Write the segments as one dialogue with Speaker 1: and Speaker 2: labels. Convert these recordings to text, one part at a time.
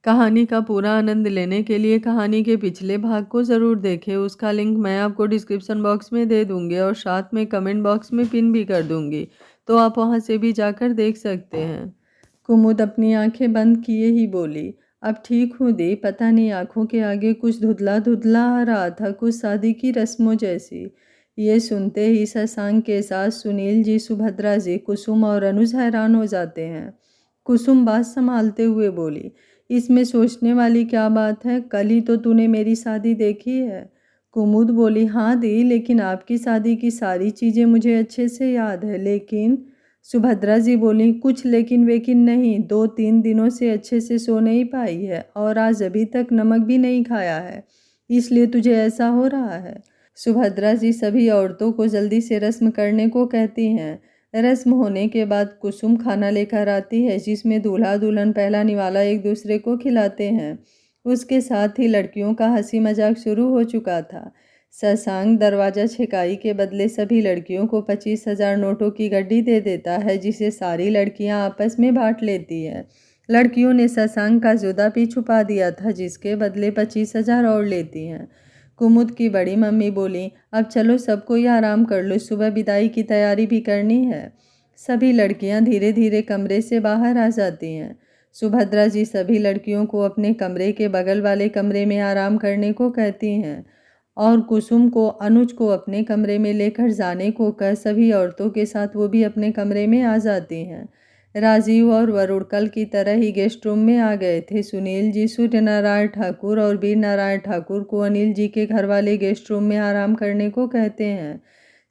Speaker 1: कहानी का पूरा आनंद लेने के लिए कहानी के पिछले भाग को ज़रूर देखें। उसका लिंक मैं आपको डिस्क्रिप्शन बॉक्स में दे दूँगी और साथ में कमेंट बॉक्स में पिन भी कर दूँगी, तो आप वहाँ से भी जाकर देख सकते हैं। कुमुद अपनी आंखें बंद किए ही बोली, अब ठीक हूँ दी। पता नहीं आंखों के आगे कुछ धुंधला धुंधला आ रहा था, कुछ शादी की रस्मों जैसी। ये सुनते ही शशांक के साथ सुनील जी, सुभद्रा जी, कुसुम और अनुज हैरान हो जाते हैं। कुसुम बात संभालते हुए बोली, इसमें सोचने वाली क्या बात है, कल ही तो तूने मेरी शादी देखी है। कुमुद बोली, हाँ दी, लेकिन आपकी शादी की सारी चीज़ें मुझे अच्छे से याद है। लेकिन सुभद्रा जी बोली, कुछ लेकिन वेकिन नहीं, 2-3 दिनों से अच्छे से सो नहीं पाई है और आज अभी तक नमक भी नहीं खाया है, इसलिए तुझे ऐसा हो रहा है। सुभद्रा जी सभी औरतों को जल्दी से रस्म करने को कहती हैं। रस्म होने के बाद कुसुम खाना लेकर आती है, जिसमें दूल्हा दुल्हन पहला निवाला एक दूसरे को खिलाते हैं। उसके साथ ही लड़कियों का हंसी मजाक शुरू हो चुका था। शशांक दरवाजा छेकाई के बदले सभी लड़कियों को 25,000 नोटों की गड्डी दे देता है, जिसे सारी लड़कियां आपस में बांट लेती हैं। लड़कियों ने शशांक का जुदा भी छुपा दिया था, जिसके बदले 25,000 और लेती हैं। कुमुद की बड़ी मम्मी बोली, अब चलो सबको ही आराम कर लो, सुबह विदाई की तैयारी भी करनी है। सभी लड़कियां धीरे धीरे कमरे से बाहर आ जाती हैं। सुभद्रा जी सभी लड़कियों को अपने कमरे के बगल वाले कमरे में आराम करने को कहती हैं और कुसुम को अनुज को अपने कमरे में लेकर जाने को कह सभी औरतों के साथ वो भी अपने कमरे में आ जाती हैं। राजीव और वरुण कल की तरह ही गेस्ट रूम में आ गए थे। सुनील जी सूर्य नारायण ठाकुर और वीर नारायण ठाकुर को अनिल जी के घर वाले गेस्ट रूम में आराम करने को कहते हैं।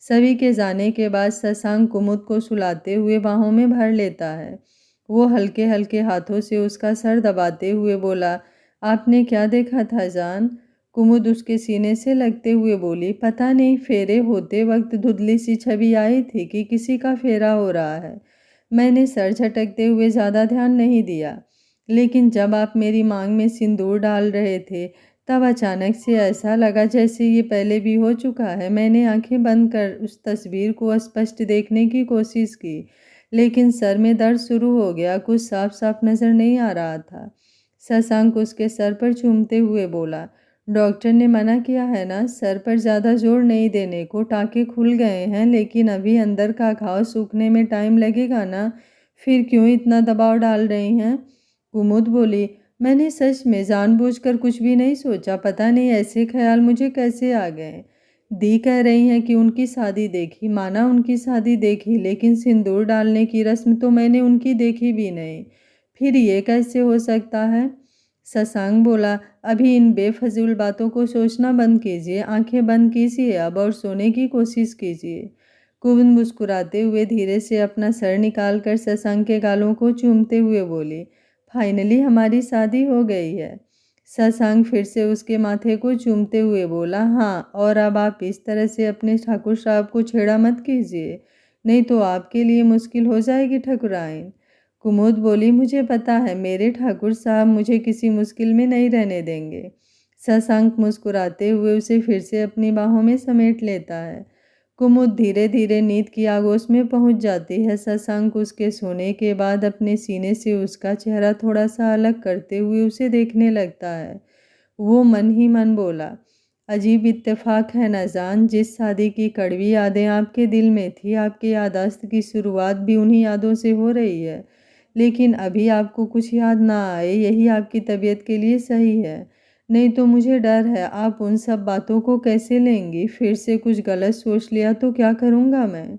Speaker 1: सभी के जाने के बाद शशांक कुमुद को सुलाते हुए बाहों में भर लेता है। वो हल्के हल्के हाथों से उसका सर दबाते हुए बोला, आपने क्या देखा था जान? कुमुद उसके सीने से लगते हुए बोली, पता नहीं, फेरे होते वक्त धुंधली सी छवि आई थी कि किसी का फेरा हो रहा है। मैंने सर झटकते हुए ज़्यादा ध्यान नहीं दिया, लेकिन जब आप मेरी मांग में सिंदूर डाल रहे थे तब अचानक से ऐसा लगा जैसे ये पहले भी हो चुका है। मैंने आंखें बंद कर उस तस्वीर को स्पष्ट देखने की कोशिश की, लेकिन सर में दर्द शुरू हो गया, कुछ साफ साफ नज़र नहीं आ रहा था। शशांक उसके सर पर चूमते हुए बोला, डॉक्टर ने मना किया है ना, सर पर ज़्यादा जोर नहीं देने को, टाँके खुल गए हैं लेकिन अभी अंदर का घाव सूखने में टाइम लगेगा ना, फिर क्यों इतना दबाव डाल रही हैं? कुमुद बोली, मैंने सच में जानबूझकर कुछ भी नहीं सोचा, पता नहीं ऐसे ख्याल मुझे कैसे आ गए। दी कह रही हैं कि उनकी शादी देखी, माना उनकी शादी देखी, लेकिन सिंदूर डालने की रस्म तो मैंने उनकी देखी भी नहीं, फिर ये कैसे हो सकता है? शशांक बोला, अभी इन बेफजूल बातों को सोचना बंद कीजिए, आंखें बंद कीजिए अब और सोने की कोशिश कीजिए। कुमुद मुस्कुराते हुए धीरे से अपना सर निकालकर शशांक के गालों को चूमते हुए बोली, फाइनली हमारी शादी हो गई है। शशांक फिर से उसके माथे को चूमते हुए बोला, हाँ, और अब आप इस तरह से अपने ठाकुर साहब को छेड़ा मत कीजिए, नहीं तो आपके लिए मुश्किल हो जाएगी ठाकुराइन। कुमुद बोली, मुझे पता है मेरे ठाकुर साहब मुझे किसी मुश्किल में नहीं रहने देंगे। शशांक मुस्कुराते हुए उसे फिर से अपनी बाहों में समेट लेता है। कुमुद धीरे धीरे नींद की आगोश में पहुंच जाती है। शशांक उसके सोने के बाद अपने सीने से उसका चेहरा थोड़ा सा अलग करते हुए उसे देखने लगता है। वो मन ही मन बोला, अजीब इत्तेफाक है न जान, जिस शादी की कड़वी यादें आपके दिल में थी, आपके याददाश्त की शुरुआत भी उन्हीं यादों से हो रही है, लेकिन अभी आपको कुछ याद ना आए, यही आपकी तबीयत के लिए सही है। नहीं तो मुझे डर है आप उन सब बातों को कैसे लेंगी, फिर से कुछ गलत सोच लिया तो क्या करूँगा मैं?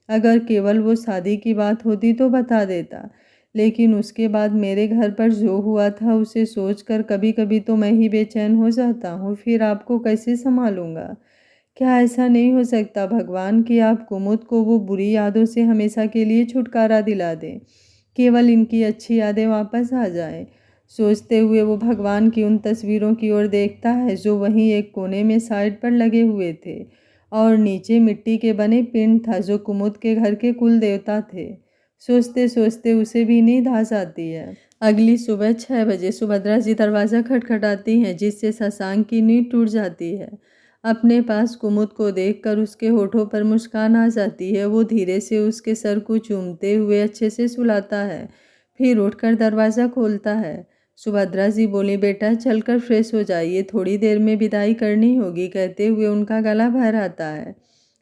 Speaker 1: अगर केवल वो शादी की बात होती तो बता देता, लेकिन उसके बाद मेरे घर पर जो हुआ था उसे सोचकर कभी कभी तो मैं ही बेचैन हो जाता हूँ, फिर आपको कैसे संभालूंगा? क्या ऐसा नहीं हो सकता भगवान कि आप कुमुद को वो बुरी यादों से हमेशा के लिए छुटकारा दिला दें, केवल इनकी अच्छी यादें वापस आ जाएं। सोचते हुए वो भगवान की उन तस्वीरों की ओर देखता है जो वहीं एक कोने में साइड पर लगे हुए थे, और नीचे मिट्टी के बने पिंड था जो कुमुद के घर के कुल देवता थे। सोचते सोचते उसे भी नींद आ जाती है। अगली सुबह 6 बजे सुभद्रा जी दरवाज़ा खटखटाती हैं, जिससे शशांक की नींद टूट जाती है। अपने पास कुमुद को देखकर उसके होठों पर मुस्कान आ जाती है। वो धीरे से उसके सर को चूमते हुए अच्छे से सुलाता है, फिर उठकर दरवाज़ा खोलता है। सुभद्रा जी बोली, बेटा चलकर फ्रेश हो जाइए, थोड़ी देर में विदाई करनी होगी। कहते हुए उनका गला भर आता है।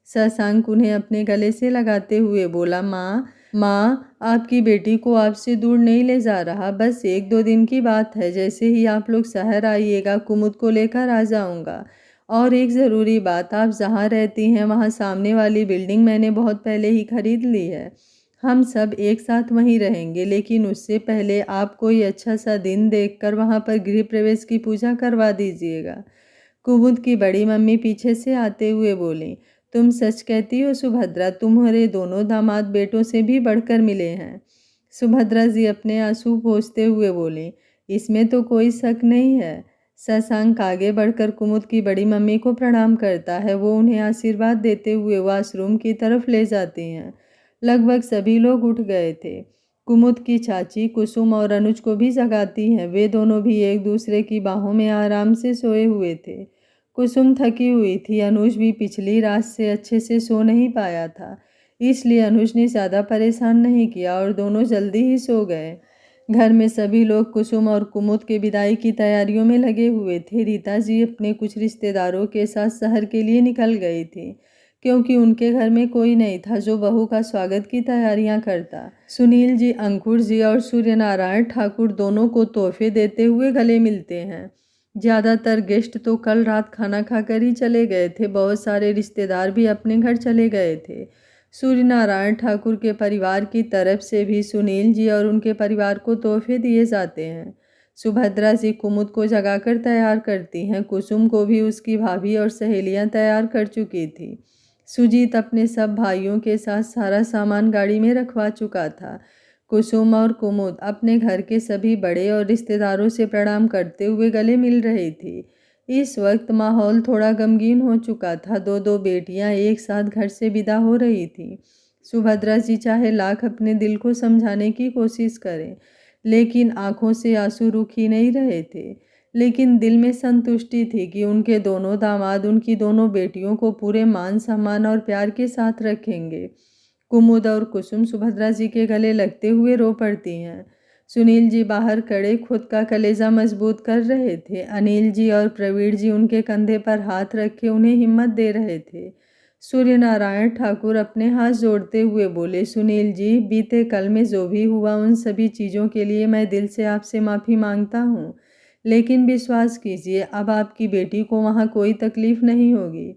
Speaker 1: शशांक उन्हें अपने गले से लगाते हुए बोला, माँ आपकी बेटी को आपसे दूर नहीं ले जा रहा, बस 1-2 दिन की बात है। जैसे ही आप लोग शहर आइएगा कुमुद को लेकर आ जाऊंगा। और एक ज़रूरी बात, आप जहाँ रहती हैं वहाँ सामने वाली बिल्डिंग मैंने बहुत पहले ही खरीद ली है। हम सब एक साथ वहीं रहेंगे, लेकिन उससे पहले आप कोई अच्छा सा दिन देखकर वहाँ पर गृह प्रवेश की पूजा करवा दीजिएगा। कुमुद की बड़ी मम्मी पीछे से आते हुए बोली, तुम सच कहती हो सुभद्रा, तुम्हारे दोनों दामाद बेटों से भी बढ़कर मिले हैं। सुभद्रा जी अपने आंसू पोंछते हुए बोली, इसमें तो कोई शक नहीं है। शशांक आगे बढ़कर कुमुद की बड़ी मम्मी को प्रणाम करता है। वो उन्हें आशीर्वाद देते हुए वॉशरूम की तरफ ले जाती हैं। लगभग सभी लोग उठ गए थे। कुमुद की चाची कुसुम और अनुज को भी जगाती हैं। वे दोनों भी एक दूसरे की बाहों में आराम से सोए हुए थे। कुसुम थकी हुई थी। अनुज भी पिछली रात से अच्छे से सो नहीं पाया था, इसलिए अनुज ने ज़्यादा परेशान नहीं किया और दोनों जल्दी ही सो गए। घर में सभी लोग कुसुम और कुमुद के विदाई की तैयारियों में लगे हुए थे। रीता जी अपने कुछ रिश्तेदारों के साथ शहर के लिए निकल गई थी, क्योंकि उनके घर में कोई नहीं था जो बहू का स्वागत की तैयारियां करता। सुनील जी, अंकुर जी और सूर्यनारायण ठाकुर दोनों को तोहफे देते हुए गले मिलते हैं। ज़्यादातर गेस्ट तो कल रात खाना खाकर ही चले गए थे। बहुत सारे रिश्तेदार भी अपने घर चले गए थे। सूर्यनारायण ठाकुर के परिवार की तरफ से भी सुनील जी और उनके परिवार को तोहफे दिए जाते हैं। सुभद्रा जी कुमुद को जगाकर तैयार करती हैं। कुसुम को भी उसकी भाभी और सहेलियां तैयार कर चुकी थी। सुजीत अपने सब भाइयों के साथ सारा सामान गाड़ी में रखवा चुका था। कुसुम और कुमुद अपने घर के सभी बड़े और रिश्तेदारों से प्रणाम करते हुए गले मिल रही थी। इस वक्त माहौल थोड़ा गमगीन हो चुका था। दो बेटियां एक साथ घर से विदा हो रही थीं। सुभद्रा जी चाहे लाख अपने दिल को समझाने की कोशिश करें, लेकिन आंखों से आंसू रुक ही नहीं रहे थे। लेकिन दिल में संतुष्टि थी कि उनके दोनों दामाद उनकी दोनों बेटियों को पूरे मान सम्मान और प्यार के साथ रखेंगे। कुमुद और कुसुम सुभद्रा जी के गले लगते हुए रो पड़ती हैं। सुनील जी बाहर खड़े खुद का कलेजा मजबूत कर रहे थे। अनिल जी और प्रवीण जी उनके कंधे पर हाथ रखे उन्हें हिम्मत दे रहे थे। सूर्यनारायण ठाकुर अपने हाथ जोड़ते हुए बोले, सुनील जी, बीते कल में जो भी हुआ उन सभी चीज़ों के लिए मैं दिल से आपसे माफ़ी मांगता हूँ, लेकिन विश्वास कीजिए अब आपकी बेटी को वहाँ कोई तकलीफ़ नहीं होगी।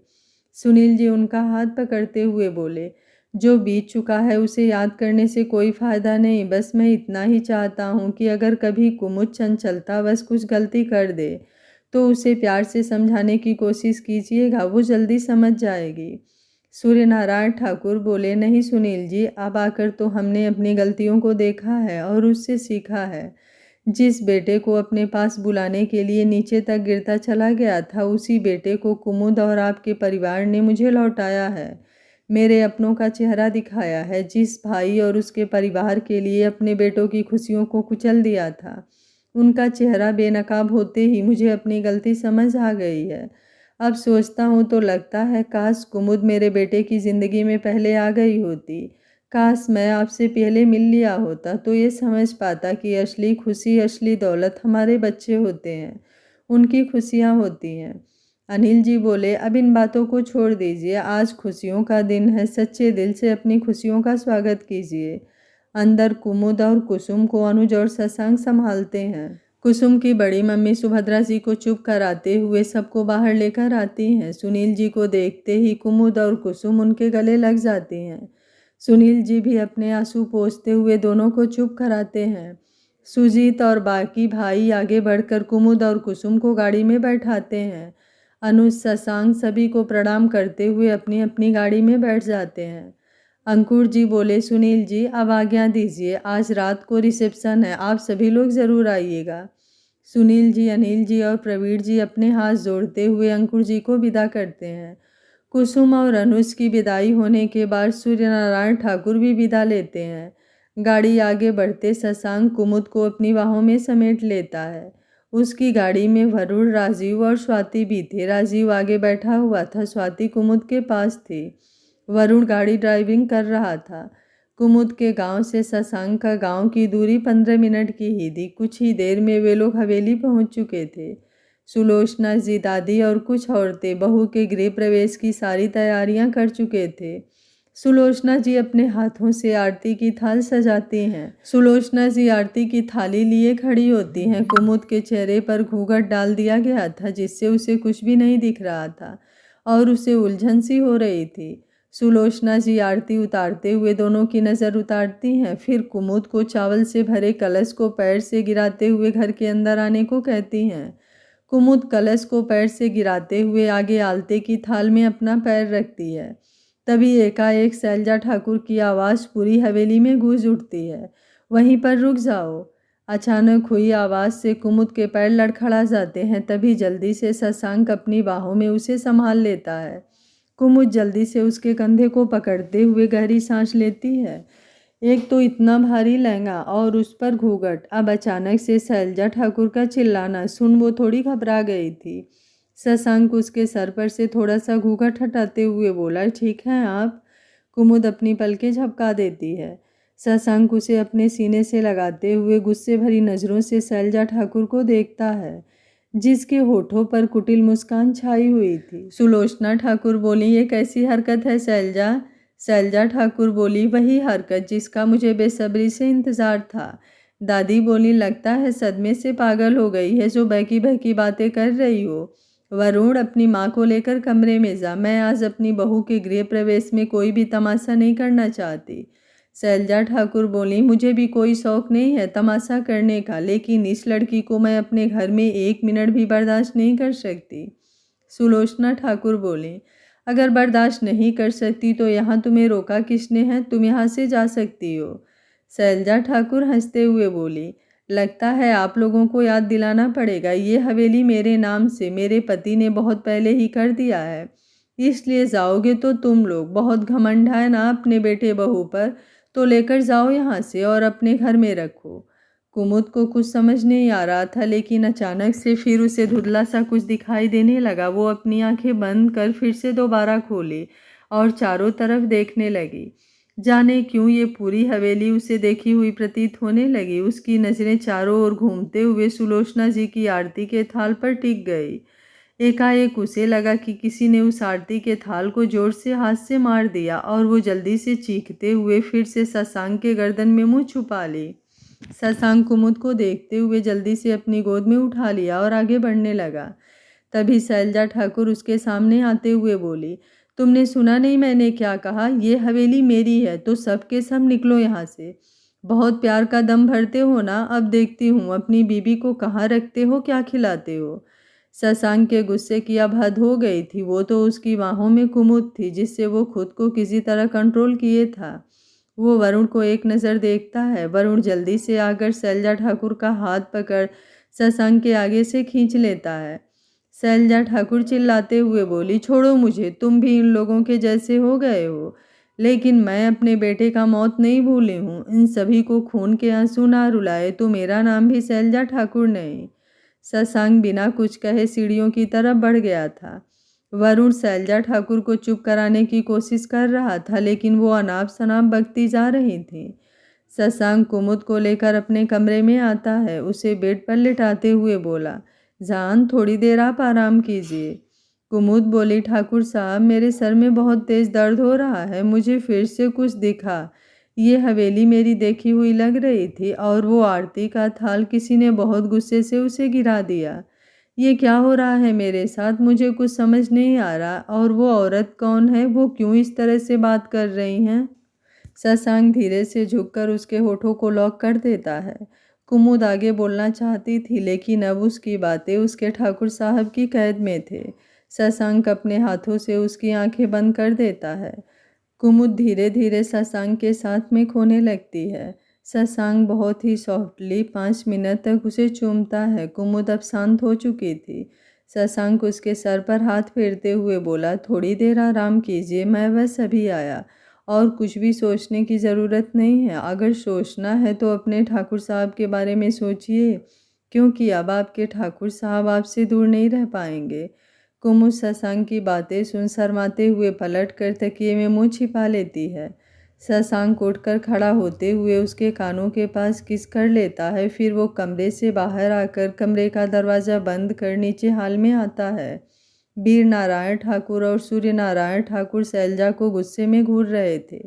Speaker 1: सुनील जी उनका हाथ पकड़ते हुए बोले, जो बीत चुका है उसे याद करने से कोई फ़ायदा नहीं। बस मैं इतना ही चाहता हूँ कि अगर कभी कुमुद चंचलता बस कुछ गलती कर दे तो उसे प्यार से समझाने की कोशिश कीजिएगा, वो जल्दी समझ जाएगी। सूर्यनारायण ठाकुर बोले, नहीं सुनील जी, अब आकर तो हमने अपनी गलतियों को देखा है और उससे सीखा है। जिस बेटे को अपने पास बुलाने के लिए नीचे तक गिरता चला गया था, उसी बेटे को कुमुद और आपके परिवार ने मुझे लौटाया है, मेरे अपनों का चेहरा दिखाया है। जिस भाई और उसके परिवार के लिए अपने बेटों की खुशियों को कुचल दिया था, उनका चेहरा बेनकाब होते ही मुझे अपनी गलती समझ आ गई है। अब सोचता हूँ तो लगता है काश कुमुद मेरे बेटे की ज़िंदगी में पहले आ गई होती। काश मैं आपसे पहले मिल लिया होता तो ये समझ पाता कि असली खुशी, असली दौलत हमारे बच्चे होते हैं, उनकी खुशियाँ होती हैं। अनिल जी बोले, अब इन बातों को छोड़ दीजिए, आज खुशियों का दिन है, सच्चे दिल से अपनी खुशियों का स्वागत कीजिए। अंदर कुमुद और कुसुम को अनुज और शशांक संभालते हैं। कुसुम की बड़ी मम्मी सुभद्रा जी को चुप कराते हुए सबको बाहर लेकर आती हैं। सुनील जी को देखते ही कुमुद और कुसुम उनके गले लग जाती हैं। सुनील जी भी अपने आंसू पोंछते हुए दोनों को चुप कराते हैं। सुजीत और बाकी भाई आगे बढ़कर कुमुद और कुसुम को गाड़ी में बैठाते हैं। अनुज, शशांक सभी को प्रणाम करते हुए अपनी अपनी गाड़ी में बैठ जाते हैं। अंकुर जी बोले, सुनील जी अब आज्ञा दीजिए, आज रात को रिसेप्शन है, आप सभी लोग ज़रूर आइएगा। सुनील जी, अनिल जी और प्रवीण जी अपने हाथ जोड़ते हुए अंकुर जी को विदा करते हैं। कुसुम और अनुज की विदाई होने के बाद सूर्यनारायण ठाकुर भी विदा लेते हैं। गाड़ी आगे बढ़ते शशांक कुमुद को अपनी बाहों में समेट लेता है। उसकी गाड़ी में वरुण, राजीव और स्वाति भी थे। राजीव आगे बैठा हुआ था, स्वाति कुमुद के पास थी। वरुण गाड़ी ड्राइविंग कर रहा था। कुमुद के गांव से शशांक का गांव की दूरी 15 मिनट की ही थी। कुछ ही देर में वे लोग हवेली पहुंच चुके थे। सुलोचना जी, दादी और कुछ औरतें बहू के गृह प्रवेश की सारी तैयारियां कर चुके थे। सुलोचना जी अपने हाथों से आरती की थाल सजाती हैं। सुलोचना जी आरती की थाली लिए खड़ी होती हैं। कुमुद के चेहरे पर घूंघट डाल दिया गया था, जिससे उसे कुछ भी नहीं दिख रहा था और उसे उलझन सी हो रही थी। सुलोचना जी आरती उतारते हुए दोनों की नज़र उतारती हैं, फिर कुमुद को चावल से भरे कलश को पैर से गिराते हुए घर के अंदर आने को कहती हैं। कुमुद कलश को पैर से गिराते हुए आगे आलते की थाल में अपना पैर रखती है। तभी एकाएक शैलजा ठाकुर की आवाज़ पूरी हवेली में गूंज उठती है, वहीं पर रुक जाओ। अचानक हुई आवाज़ से कुमुद के पैर लड़खड़ा जाते हैं। तभी जल्दी से शशांक अपनी बाहों में उसे संभाल लेता है। कुमुद जल्दी से उसके कंधे को पकड़ते हुए गहरी सांस लेती है। एक तो इतना भारी लहंगा और उस पर घूंघट। अब अचानक से शैलजा ठाकुर का चिल्लाना सुन वो थोड़ी घबरा गई थी। शशांक उसके सर पर से थोड़ा सा घूंघट हटाते हुए बोला, ठीक है आप? कुमुद अपनी पलकें झपका देती है। शशांक उसे अपने सीने से लगाते हुए गुस्से भरी नज़रों से शैलजा ठाकुर को देखता है, जिसके होठों पर कुटिल मुस्कान छाई हुई थी। सुलोचना ठाकुर बोली, ये कैसी हरकत है शैलजा? शैलजा ठाकुर बोली, वही हरकत जिसका मुझे बेसब्री से इंतज़ार था। दादी बोली, लगता है सदमे से पागल हो गई है जो बहकी बहकी बातें कर रही हो। वरुण, अपनी माँ को लेकर कमरे में जा। मैं आज अपनी बहू के गृह प्रवेश में कोई भी तमाशा नहीं करना चाहती। शैलजा ठाकुर बोली, मुझे भी कोई शौक नहीं है तमाशा करने का, लेकिन इस लड़की को मैं अपने घर में 1 मिनट भी बर्दाश्त नहीं कर सकती। सुलोचना ठाकुर बोली, अगर बर्दाश्त नहीं कर सकती तो यहाँ तुम्हें रोका किसने है? तुम यहाँ से जा सकती हो। शैलजा ठाकुर हंसते हुए बोली, लगता है आप लोगों को याद दिलाना पड़ेगा, ये हवेली मेरे नाम से मेरे पति ने बहुत पहले ही कर दिया है, इसलिए जाओगे तो तुम लोग। बहुत घमंड है ना अपने बेटे बहू पर, तो लेकर जाओ यहाँ से और अपने घर में रखो। कुमुद को कुछ समझ नहीं आ रहा था, लेकिन अचानक से फिर उसे धुंधला सा कुछ दिखाई देने लगा। वो अपनी आंखें बंद कर फिर से दोबारा खोली और चारों तरफ देखने लगी। जाने क्यों ये पूरी हवेली उसे देखी हुई प्रतीत होने लगी। उसकी नज़रें चारों ओर घूमते हुए सुलोचना जी की आरती के थाल पर टिक गई। एकाएक उसे लगा कि किसी ने उस आरती के थाल को जोर से हाथ से मार दिया और वो जल्दी से चीखते हुए फिर से शशांक के गर्दन में मुंह छुपा ली। शशांक कुमुद को देखते हुए जल्दी से अपनी गोद में उठा लिया और आगे बढ़ने लगा। तभी शैलजा ठाकुर उसके सामने आते हुए बोली, तुमने सुना नहीं मैंने क्या कहा? ये हवेली मेरी है, तो सब के सब निकलो यहाँ से। बहुत प्यार का दम भरते हो ना? अब देखती हूँ अपनी बीबी को कहाँ रखते हो, क्या खिलाते हो। शशांक के गुस्से की अब हद हो गई थी। वो तो उसकी बाहों में कुमुद थी, जिससे वो खुद को किसी तरह कंट्रोल किए था। वो वरुण को एक नज़र देखता है। वरुण जल्दी से आकर शैलजा ठाकुर का हाथ पकड़ शशांक के आगे से खींच लेता है। शैलजा ठाकुर चिल्लाते हुए बोली, छोड़ो मुझे, तुम भी इन लोगों के जैसे हो गए हो। लेकिन मैं अपने बेटे का मौत नहीं भूली हूँ। इन सभी को खून के आंसू ना रुलाए तो मेरा नाम भी शैलजा ठाकुर नहीं। शशांक बिना कुछ कहे सीढ़ियों की तरफ बढ़ गया था। वरुण शैलजा ठाकुर को चुप कराने की कोशिश कर रहा था, लेकिन वो अनाप शनाप बकती जा रही थी। शशांक कुमुद को लेकर अपने कमरे में आता है। उसे बेड पर लिटाते हुए बोला, जान, थोड़ी देर आप आराम कीजिए। कुमुद बोली, ठाकुर साहब, मेरे सर में बहुत तेज दर्द हो रहा है, मुझे फिर से कुछ दिखा। ये हवेली मेरी देखी हुई लग रही थी और वो आरती का थाल किसी ने बहुत गुस्से से उसे गिरा दिया। ये क्या हो रहा है मेरे साथ? मुझे कुछ समझ नहीं आ रहा। और वो औरत कौन है? वो क्यों इस तरह से बात कर रही हैं? शशांक धीरे से झुककर उसके होठों को लॉक कर देता है। कुमुद आगे बोलना चाहती थी, लेकिन अब उसकी बातें उसके ठाकुर साहब की कैद में थे। शशांक अपने हाथों से उसकी आंखें बंद कर देता है। कुमुद धीरे धीरे शशांक के साथ में खोने लगती है। शशांक बहुत ही सॉफ्टली 5 मिनट तक उसे चूमता है। कुमुद अब शांत हो चुकी थी। शशांक उसके सर पर हाथ फेरते हुए बोला, थोड़ी देर आराम कीजिए, मैं बस अभी आया। और कुछ भी सोचने की ज़रूरत नहीं है। अगर सोचना है तो अपने ठाकुर साहब के बारे में सोचिए, क्योंकि अब आपके ठाकुर साहब आपसे दूर नहीं रह पाएंगे। कुमुद शशांक की बातें सुन शर्माते हुए पलट कर तकिए में मुँह छिपा लेती है। शशांक उठकर खड़ा होते हुए उसके कानों के पास किस कर लेता है। फिर वो कमरे से बाहर आकर कमरे का दरवाज़ा बंद कर नीचे हॉल में आता है। वीर नारायण ठाकुर और सूर्य नारायण ठाकुर शैलजा को गुस्से में घूर रहे थे,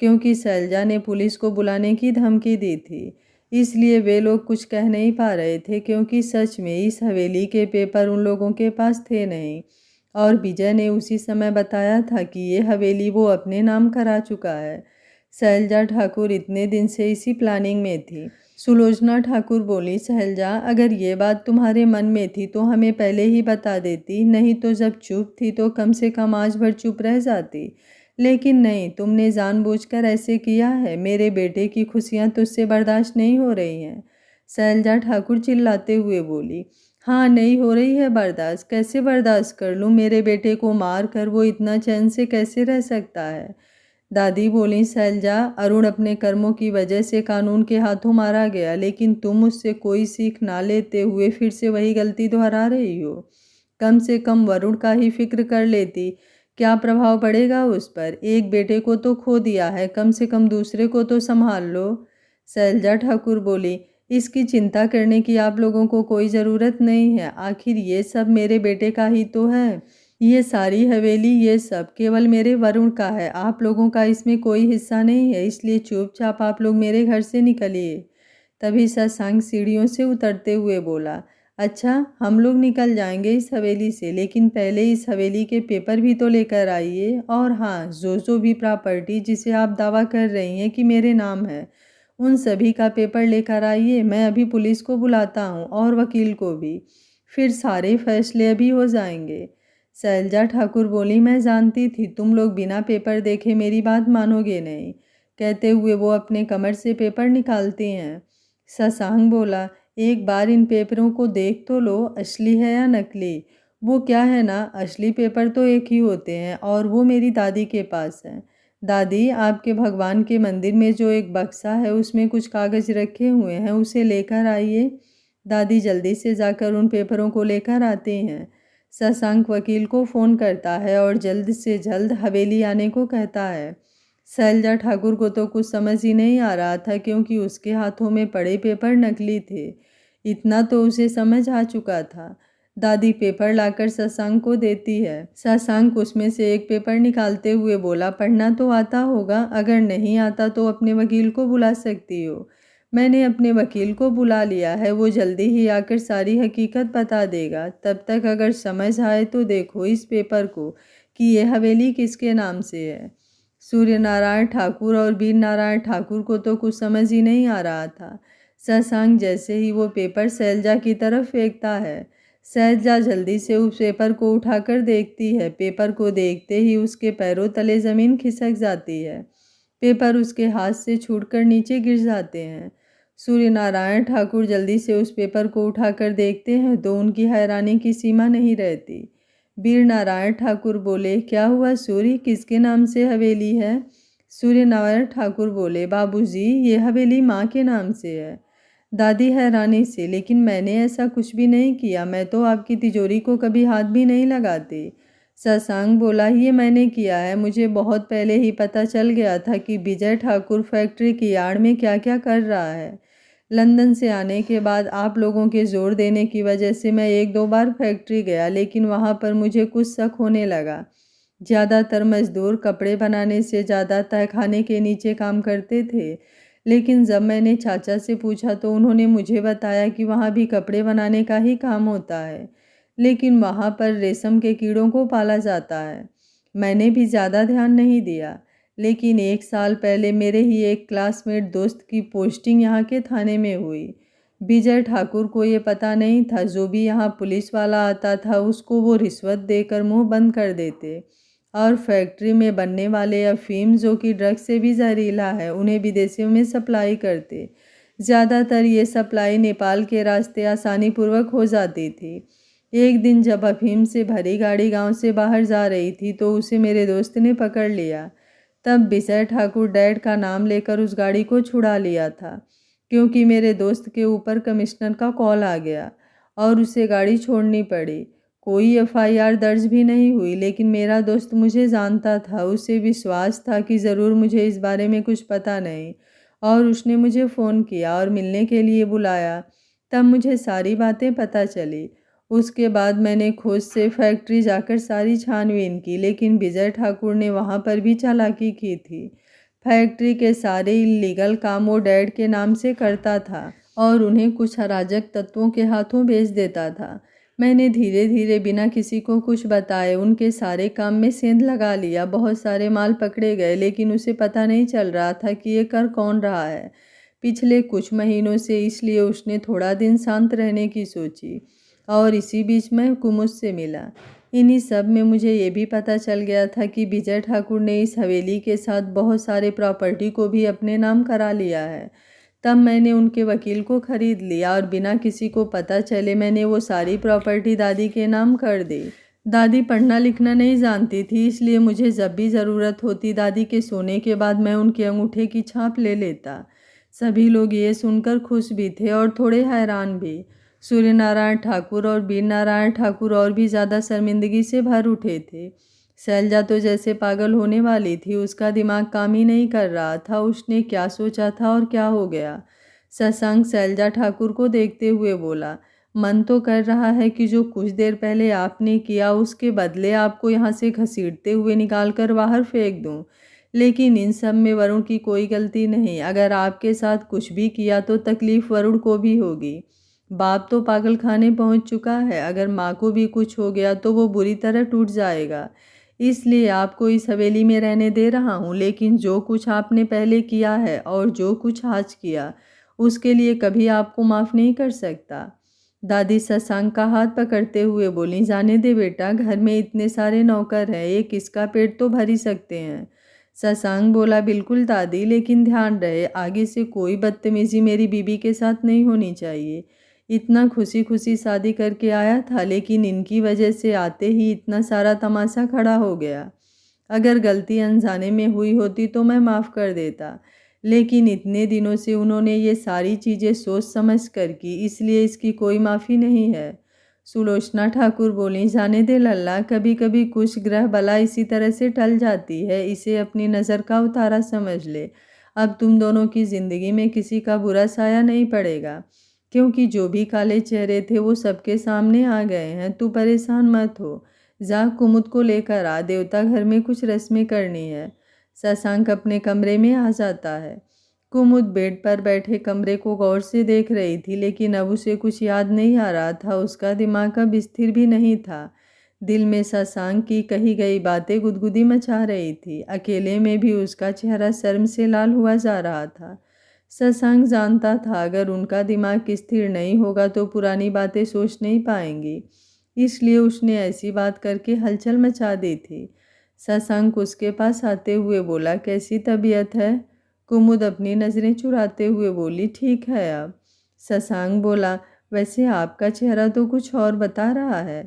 Speaker 1: क्योंकि शैलजा ने पुलिस को बुलाने की धमकी दी थी। इसलिए वे लोग कुछ कह नहीं पा रहे थे, क्योंकि सच में इस हवेली के पेपर उन लोगों के पास थे नहीं, और विजय ने उसी समय बताया था कि ये हवेली वो अपने नाम करा चुका है। शैलजा ठाकुर इतने दिन से इसी प्लानिंग में थी। सुलोचना ठाकुर बोली, शैलजा, अगर ये बात तुम्हारे मन में थी तो हमें पहले ही बता देती, नहीं तो जब चुप थी तो कम से कम आज भर चुप रह जाती। लेकिन नहीं, तुमने जानबूझकर ऐसे किया है। मेरे बेटे की खुशियाँ तुझसे बर्दाश्त नहीं हो रही हैं। शैलजा ठाकुर चिल्लाते हुए बोली, हाँ, नहीं हो रही है बर्दाश्त। कैसे बर्दाश्त कर लूँ? मेरे बेटे को मार कर वो इतना चैन से कैसे रह सकता है? दादी बोली, शैलजा, अरुण अपने कर्मों की वजह से कानून के हाथों मारा गया, लेकिन तुम उससे कोई सीख ना लेते हुए फिर से वही गलती दोहरा रही हो। कम से कम वरुण का ही फिक्र कर लेती, क्या प्रभाव पड़ेगा उस पर। एक बेटे को तो खो दिया है, कम से कम दूसरे को तो संभाल लो। शैलजा ठाकुर बोली, इसकी चिंता करने की आप लोगों को कोई ज़रूरत नहीं है। आखिर ये सब मेरे बेटे का ही तो है। ये सारी हवेली, ये सब केवल मेरे वरुण का है। आप लोगों का इसमें कोई हिस्सा नहीं है, इसलिए चुपचाप आप लोग मेरे घर से निकलिए। तभी शशांक सीढ़ियों से उतरते हुए बोला, अच्छा, हम लोग निकल जाएंगे इस हवेली से, लेकिन पहले इस हवेली के पेपर भी तो लेकर आइए। और हाँ, जो भी प्रॉपर्टी जिसे आप दावा कर रही हैं कि मेरे नाम है, उन सभी का पेपर लेकर आइए। मैं अभी पुलिस को बुलाता हूँ और वकील को भी, फिर सारे फैसले अभी हो जाएंगे। शैलजा ठाकुर बोली, मैं जानती थी तुम लोग बिना पेपर देखे मेरी बात मानोगे नहीं। कहते हुए वो अपने कमर से पेपर निकालती हैं। शशांक बोला, एक बार इन पेपरों को देख तो लो, असली है या नकली। वो क्या है ना, असली पेपर तो एक ही होते हैं, और वो मेरी दादी के पास है। दादी, आपके भगवान के मंदिर में जो एक बक्सा है उसमें कुछ कागज़ रखे हुए हैं, उसे लेकर आइए। दादी जल्दी से जाकर उन पेपरों को लेकर आती हैं। शशांक वकील को फ़ोन करता है और जल्द से जल्द हवेली आने को कहता है। शैलजा ठाकुर को तो कुछ समझ ही नहीं आ रहा था, क्योंकि उसके हाथों में पड़े पेपर नकली थे। इतना तो उसे समझ आ चुका था। दादी पेपर लाकर शशांक को देती है। शशांक उसमें से एक पेपर निकालते हुए बोला, पढ़ना तो आता होगा, अगर नहीं आता तो अपने वकील को बुला सकती हो। मैंने अपने वकील को बुला लिया है, वो जल्दी ही आकर सारी हकीकत बता देगा। तब तक अगर समझ आए तो देखो इस पेपर को कि ये हवेली किसके नाम से है। सूर्य नारायण ठाकुर और वीर नारायण ठाकुर को तो कुछ समझ ही नहीं आ रहा था। शशांक जैसे ही वो पेपर शैलजा की तरफ फेंकता है, शैलजा जल्दी से उस पेपर को उठाकर देखती है। पेपर को देखते ही उसके पैरों तले ज़मीन खिसक जाती है। पेपर उसके हाथ से छूटकर नीचे गिर जाते हैं। सूर्य नारायण ठाकुर जल्दी से उस पेपर को उठाकर देखते हैं तो उनकी हैरानी की सीमा नहीं रहती। वीर नारायण ठाकुर बोले, क्या हुआ सूर्य, किसके नाम से हवेली है? सूर्य नारायण ठाकुर बोले, बाबूजी, ये हवेली माँ के नाम से है। दादी हैरानी से, लेकिन मैंने ऐसा कुछ भी नहीं किया, मैं तो आपकी तिजोरी को कभी हाथ भी नहीं लगाती। शशांक बोला, ये मैंने किया है। मुझे बहुत पहले ही पता चल गया था कि विजय ठाकुर फैक्ट्री की आड़ में क्या क्या कर रहा है। लंदन से आने के बाद आप लोगों के जोर देने की वजह से मैं एक दो बार फैक्ट्री गया, लेकिन वहाँ पर मुझे कुछ शक होने लगा। ज़्यादातर मजदूर कपड़े बनाने से ज़्यादा तहखाने के नीचे काम करते थे, लेकिन जब मैंने चाचा से पूछा तो उन्होंने मुझे बताया कि वहाँ भी कपड़े बनाने का ही काम होता है, लेकिन वहाँ पर रेशम के कीड़ों को पाला जाता है। मैंने भी ज़्यादा ध्यान नहीं दिया, लेकिन एक साल पहले मेरे ही एक क्लासमेट दोस्त की पोस्टिंग यहाँ के थाने में हुई। विजय ठाकुर को ये पता नहीं था, जो भी यहाँ पुलिस वाला आता था उसको वो रिश्वत देकर मुंह बंद कर देते, और फैक्ट्री में बनने वाले अफीम, जो कि ड्रग से भी जहरीला है, उन्हें विदेशों में सप्लाई करते। ज़्यादातर ये सप्लाई नेपाल के रास्ते आसानी पूर्वक हो जाती थी। एक दिन जब अफीम से भरी गाड़ी गांव से बाहर जा रही थी तो उसे मेरे दोस्त ने पकड़ लिया। तब विजय ठाकुर डैड का नाम लेकर उस गाड़ी को छुड़ा लिया था, क्योंकि मेरे दोस्त के ऊपर कमिश्नर का कॉल आ गया और उसे गाड़ी छोड़नी पड़ी। कोई एफआईआर दर्ज भी नहीं हुई, लेकिन मेरा दोस्त मुझे जानता था, उसे विश्वास था कि ज़रूर मुझे इस बारे में कुछ पता नहीं, और उसने मुझे फ़ोन किया और मिलने के लिए बुलाया। तब मुझे सारी बातें पता चली। उसके बाद मैंने खुद से फैक्ट्री जाकर सारी छानबीन की, लेकिन विजय ठाकुर ने वहाँ पर भी चालाकी की थी। फैक्ट्री के सारे इल्लीगल काम वो डैड के नाम से करता था और उन्हें कुछ अराजक तत्वों के हाथों बेच देता था। मैंने धीरे धीरे बिना किसी को कुछ बताए उनके सारे काम में सेंध लगा लिया। बहुत सारे माल पकड़े गए, लेकिन उसे पता नहीं चल रहा था कि ये कर कौन रहा है। पिछले कुछ महीनों से इसलिए उसने थोड़ा दिन शांत रहने की सोची, और इसी बीच मैं कुमुद से मिला। इन्हीं सब में मुझे ये भी पता चल गया था कि विजय ठाकुर ने इस हवेली के साथ बहुत सारे प्रॉपर्टी को भी अपने नाम करा लिया है। तब मैंने उनके वकील को खरीद लिया और बिना किसी को पता चले मैंने वो सारी प्रॉपर्टी दादी के नाम कर दी। दादी पढ़ना लिखना नहीं जानती थी, इसलिए मुझे जब भी ज़रूरत होती दादी के सोने के बाद मैं उनके अंगूठे की छाप ले लेता। सभी लोग ये सुनकर खुश भी थे और थोड़े हैरान भी। सूर्य नारायण ठाकुर और वीर नारायण ठाकुर और भी ज़्यादा शर्मिंदगी से भर उठे थे। शैलजा तो जैसे पागल होने वाली थी, उसका दिमाग काम ही नहीं कर रहा था। उसने क्या सोचा था और क्या हो गया। शशांक शैलजा ठाकुर को देखते हुए बोला, मन तो कर रहा है कि जो कुछ देर पहले आपने किया उसके बदले आपको यहाँ से घसीटते हुए निकाल कर बाहर फेंक दूँ, लेकिन इन सब में वरुण की कोई गलती नहीं। अगर आपके साथ कुछ भी किया तो तकलीफ वरुण को भी होगी। बाप तो पागल खाने पहुँच चुका है, अगर माँ को भी कुछ हो गया तो वो बुरी तरह टूट जाएगा। इसलिए आपको इस हवेली में रहने दे रहा हूँ, लेकिन जो कुछ आपने पहले किया है और जो कुछ आज किया उसके लिए कभी आपको माफ़ नहीं कर सकता। दादी शशांक का हाथ पकड़ते हुए बोली, जाने दे बेटा, घर में इतने सारे नौकर हैं, एक इसका पेट तो भर ही सकते हैं। शशांक बोला, बिल्कुल दादी, लेकिन ध्यान रहे आगे से कोई बदतमीजी मेरी बीबी के साथ नहीं होनी चाहिए। इतना खुशी खुशी शादी करके आया था, लेकिन इनकी वजह से आते ही इतना सारा तमाशा खड़ा हो गया। अगर गलती अनजाने में हुई होती तो मैं माफ़ कर देता, लेकिन इतने दिनों से उन्होंने ये सारी चीज़ें सोच समझ कर की, इसलिए इसकी कोई माफ़ी नहीं है। सुलोचना ठाकुर बोली, जाने दे लल्ला, कभी कभी कुछ ग्रह बला इसी तरह से टल जाती है, इसे अपनी नज़र का उतारा समझ ले। अब तुम दोनों की ज़िंदगी में किसी का बुरा साया नहीं पड़ेगा, क्योंकि जो भी काले चेहरे थे वो सबके सामने आ गए हैं। तू परेशान मत हो, जा कुमुद को लेकर आ, देवता घर में कुछ रस्में करनी है। शशांक अपने कमरे में आ जाता है। कुमुद बेड पर बैठे कमरे को गौर से देख रही थी, लेकिन अब उसे कुछ याद नहीं आ रहा था। उसका दिमाग अब स्थिर भी नहीं था। दिल में शशांक की कही गई बातें गुदगुदी मचा रही थी। अकेले में भी उसका चेहरा शर्म से लाल हुआ जा रहा था। शशांक जानता था अगर उनका दिमाग स्थिर नहीं होगा तो पुरानी बातें सोच नहीं पाएंगी, इसलिए उसने ऐसी बात करके हलचल मचा दी थी। शशांक उसके पास आते हुए बोला, कैसी तबीयत है? कुमुद अपनी नज़रें चुराते हुए बोली, ठीक है अब। शशांक बोला, वैसे आपका चेहरा तो कुछ और बता रहा है।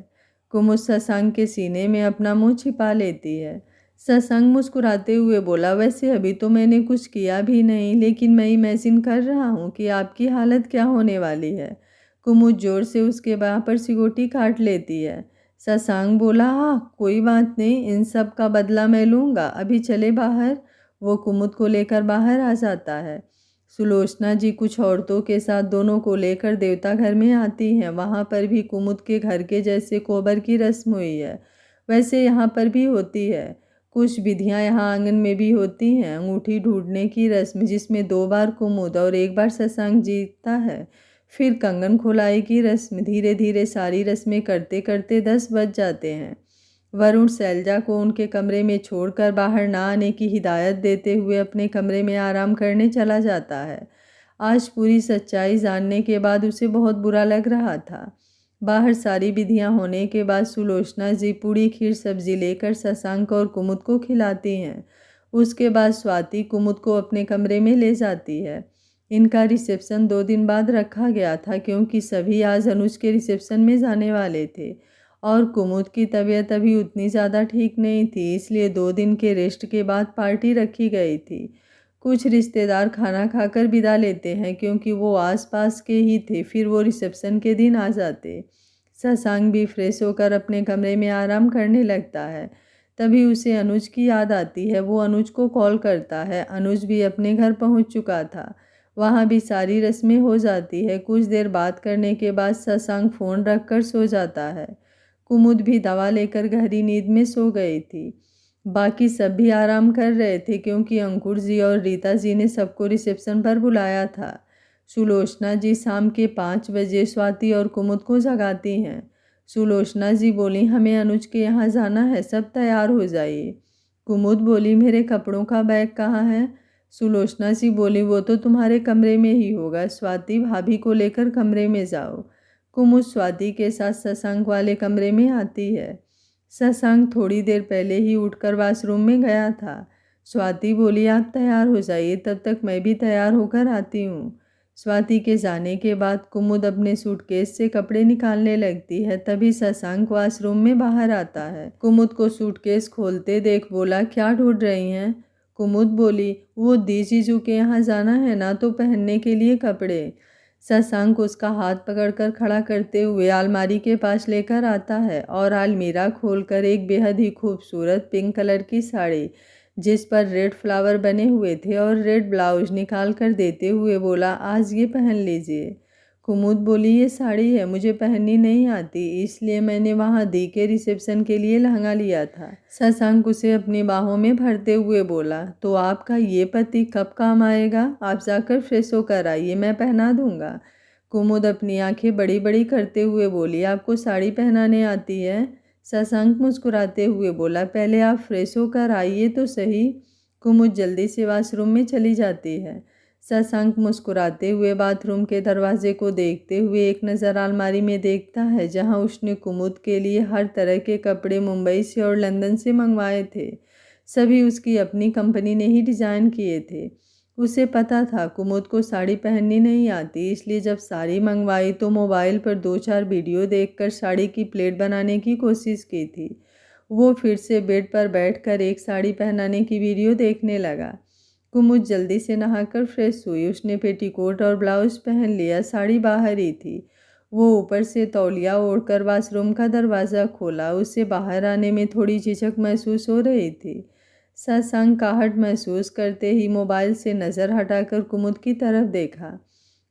Speaker 1: कुमुद शशांक के सीने में अपना मुंह छिपा लेती है। शशांक मुस्कुराते हुए बोला, वैसे अभी तो मैंने कुछ किया भी नहीं, लेकिन मैं इमेजिन कर रहा हूँ कि आपकी हालत क्या होने वाली है। कुमुद जोर से उसके बाह पर सिकोटी काट लेती है। शशांक बोला, हाँ कोई बात नहीं, इन सब का बदला मैं लूँगा, अभी चले बाहर। वो कुमुद को लेकर बाहर आ जाता है। सुलोचना जी कुछ औरतों के साथ दोनों को लेकर देवता घर में आती हैं। वहाँ पर भी कुमुद के घर के जैसे कोबर की रस्म हुई है, वैसे यहाँ पर भी होती है। कुछ विधियाँ यहाँ आंगन में भी होती हैं। अंगूठी ढूंढने की रस्म, जिसमें 2 बार कुमुद और 1 बार शशांक जीतता है। फिर कंगन खुलाई की रस्म। धीरे धीरे सारी रस्में करते करते 10 बज जाते हैं। वरुण शैलजा को उनके कमरे में छोड़कर बाहर ना आने की हिदायत देते हुए अपने कमरे में आराम करने चला जाता है। आज पूरी सच्चाई जानने के बाद उसे बहुत बुरा लग रहा था। बाहर सारी विधियां होने के बाद सुलोचना जी पूड़ी खीर सब्जी लेकर शशांक और कुमुद को खिलाती हैं। उसके बाद स्वाति कुमुद को अपने कमरे में ले जाती है। इनका रिसेप्शन 2 दिन बाद रखा गया था, क्योंकि सभी आज अनुज के रिसेप्शन में जाने वाले थे और कुमुद की तबीयत अभी उतनी ज़्यादा ठीक नहीं थी, इसलिए 2 दिन के रेस्ट के बाद पार्टी रखी गई थी। कुछ रिश्तेदार खाना खाकर विदा लेते हैं, क्योंकि वो आसपास के ही थे, फिर वो रिसेप्शन के दिन आ जाते। शशांक भी फ्रेश होकर अपने कमरे में आराम करने लगता है। तभी उसे अनुज की याद आती है। वो अनुज को कॉल करता है। अनुज भी अपने घर पहुंच चुका था। वहां भी सारी रस्में हो जाती है। कुछ देर बात करने के बाद शशांक फ़ोन रखकर सो जाता है। कुमुद भी दवा लेकर गहरी नींद में सो गई थी। बाकी सब भी आराम कर रहे थे क्योंकि अंकुर जी और रीता जी ने सबको रिसेप्शन पर बुलाया था। सुलोचना जी शाम के 5 बजे स्वाति और कुमुद को जगाती हैं। सुलोचना जी बोली, हमें अनुज के यहाँ जाना है, सब तैयार हो जाइए। कुमुद बोली, मेरे कपड़ों का बैग कहाँ है? सुलोचना जी बोली, वो तो तुम्हारे कमरे में ही होगा। स्वाति, भाभी को लेकर कमरे में जाओ। कुमुद स्वाति के साथ शशांक वाले कमरे में आती है। शशांक थोड़ी देर पहले ही उठकर वॉशरूम में गया था। स्वाति बोली, आप तैयार हो जाइए, तब तक मैं भी तैयार होकर आती हूँ। स्वाति के जाने के बाद कुमुद अपने सूटकेस से कपड़े निकालने लगती है। तभी शशांक वॉशरूम में बाहर आता है। कुमुद को सूटकेस खोलते देख बोला, क्या ढूंढ रही हैं? कुमुद बोली, वो दी जीजू के यहाँ जाना है ना, तो पहनने के लिए कपड़े। शशांक उसका हाथ पकड़कर खड़ा करते हुए अलमारी के पास लेकर आता है और अलमीरा खोलकर एक बेहद ही खूबसूरत पिंक कलर की साड़ी जिस पर रेड फ्लावर बने हुए थे और रेड ब्लाउज निकाल कर देते हुए बोला, आज ये पहन लीजिए। कुमुद बोली, ये साड़ी है, मुझे पहननी नहीं आती, इसलिए मैंने वहाँ दी के रिसेप्शन के लिए लहंगा लिया था। शशांक उसे अपनी बाहों में भरते हुए बोला, तो आपका ये पति कब काम आएगा? आप जाकर फ्रेश होकर आइए, मैं पहना दूंगा। कुमुद अपनी आंखें बड़ी बड़ी करते हुए बोली, आपको साड़ी पहनाने आती है? शशांक मुस्कुराते हुए बोला, पहले आप फ्रेश होकर आइए तो सही। कुमुद जल्दी से वॉशरूम में चली जाती है। शशांक मुस्कुराते हुए बाथरूम के दरवाजे को देखते हुए एक नज़र अलमारी में देखता है जहां उसने कुमुद के लिए हर तरह के कपड़े मुंबई से और लंदन से मंगवाए थे। सभी उसकी अपनी कंपनी ने ही डिज़ाइन किए थे। उसे पता था कुमुद को साड़ी पहननी नहीं आती, इसलिए जब साड़ी मंगवाई तो मोबाइल पर 2-4 वीडियो देखकर साड़ी की प्लेट बनाने की कोशिश की थी। वो फिर से बेड पर बैठकर एक साड़ी पहनाने की वीडियो देखने लगा। कुमुद जल्दी से नहाकर फ्रेश हुई। उसने पेटीकोट और ब्लाउज पहन लिया। साड़ी बाहर ही थी। वो ऊपर से तौलिया ओढ़कर वॉशरूम का दरवाज़ा खोला। उसे बाहर आने में थोड़ी झिझक महसूस हो रही थी। शशांक आहट महसूस करते ही मोबाइल से नज़र हटाकर कुमुद की तरफ देखा।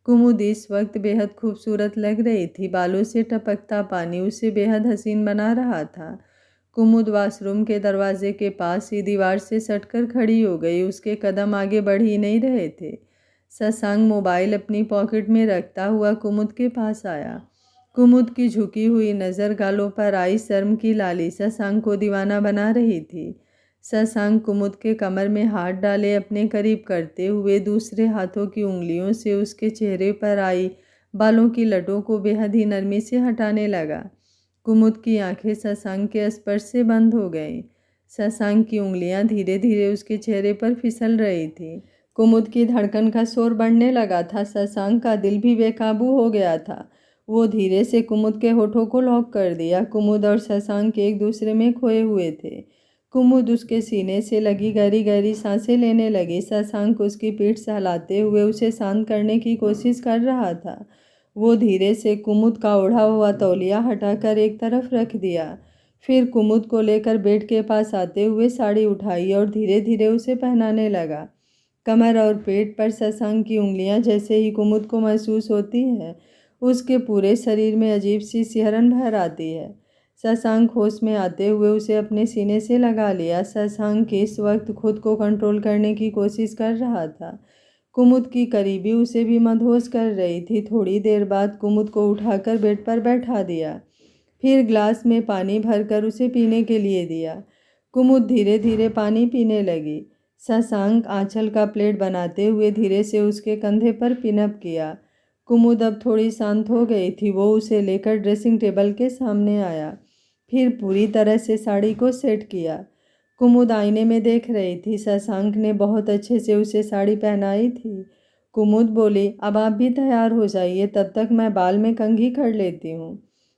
Speaker 1: कुमुद इस वक्त बेहद खूबसूरत लग रही थी। बालों से टपकता पानी उसे बेहद हसीन बना रहा था। कुमुद वॉशरूम के दरवाजे के पास ही दीवार से सटकर खड़ी हो गई। उसके कदम आगे बढ़ ही नहीं रहे थे। शशांक मोबाइल अपनी पॉकेट में रखता हुआ कुमुद के पास आया। कुमुद की झुकी हुई नज़र गालों पर आई शर्म की लाली शशांक को दीवाना बना रही थी। शशांक कुमुद के कमर में हाथ डाले अपने करीब करते हुए दूसरे हाथों की उंगलियों से उसके चेहरे पर आई बालों की लटों को बेहद ही नरमी से हटाने लगा। कुमुद की आंखें शशांक के स्पर्श से बंद हो गईं। शशांक की उंगलियां धीरे धीरे उसके चेहरे पर फिसल रही थीं। कुमुद की धड़कन का शोर बढ़ने लगा था। शशांक का दिल भी बेकाबू हो गया था। वो धीरे से कुमुद के होठों को लॉक कर दिया। कुमुद और शशांक एक दूसरे में खोए हुए थे। कुमुद उसके सीने से लगी गहरी गहरी सांसें लेने लगी। शशांक उसकी पीठ सहलाते हुए उसे शांत करने की कोशिश कर रहा था। वो धीरे से कुमुद का ओढ़ा हुआ तौलिया हटाकर एक तरफ रख दिया। फिर कुमुद को लेकर बेड के पास आते हुए साड़ी उठाई और धीरे धीरे उसे पहनाने लगा। कमर और पेट पर शशांक की उंगलियां जैसे ही कुमुद को महसूस होती है, उसके पूरे शरीर में अजीब सी सिहरन भर आती है। शशांक होश में आते हुए उसे अपने सीने से लगा लिया। शशांक इस वक्त खुद को कंट्रोल करने की कोशिश कर रहा था। कुमुद की करीबी उसे भी मदहोश कर रही थी। थोड़ी देर बाद कुमुद को उठाकर बेड पर बैठा दिया। फिर ग्लास में पानी भरकर उसे पीने के लिए दिया। कुमुद धीरे धीरे पानी पीने लगी। शशांक आंचल का प्लेट बनाते हुए धीरे से उसके कंधे पर पिनअप किया। कुमुद अब थोड़ी शांत हो गई थी। वो उसे लेकर ड्रेसिंग टेबल के सामने आया। फिर पूरी तरह से साड़ी को सेट किया। कुमुद आईने में देख रही थी। शशांक ने बहुत अच्छे से उसे साड़ी पहनाई थी। कुमुद बोली, अब आप भी तैयार हो जाइए, तब तक मैं बाल में कंघी कर लेती हूँ।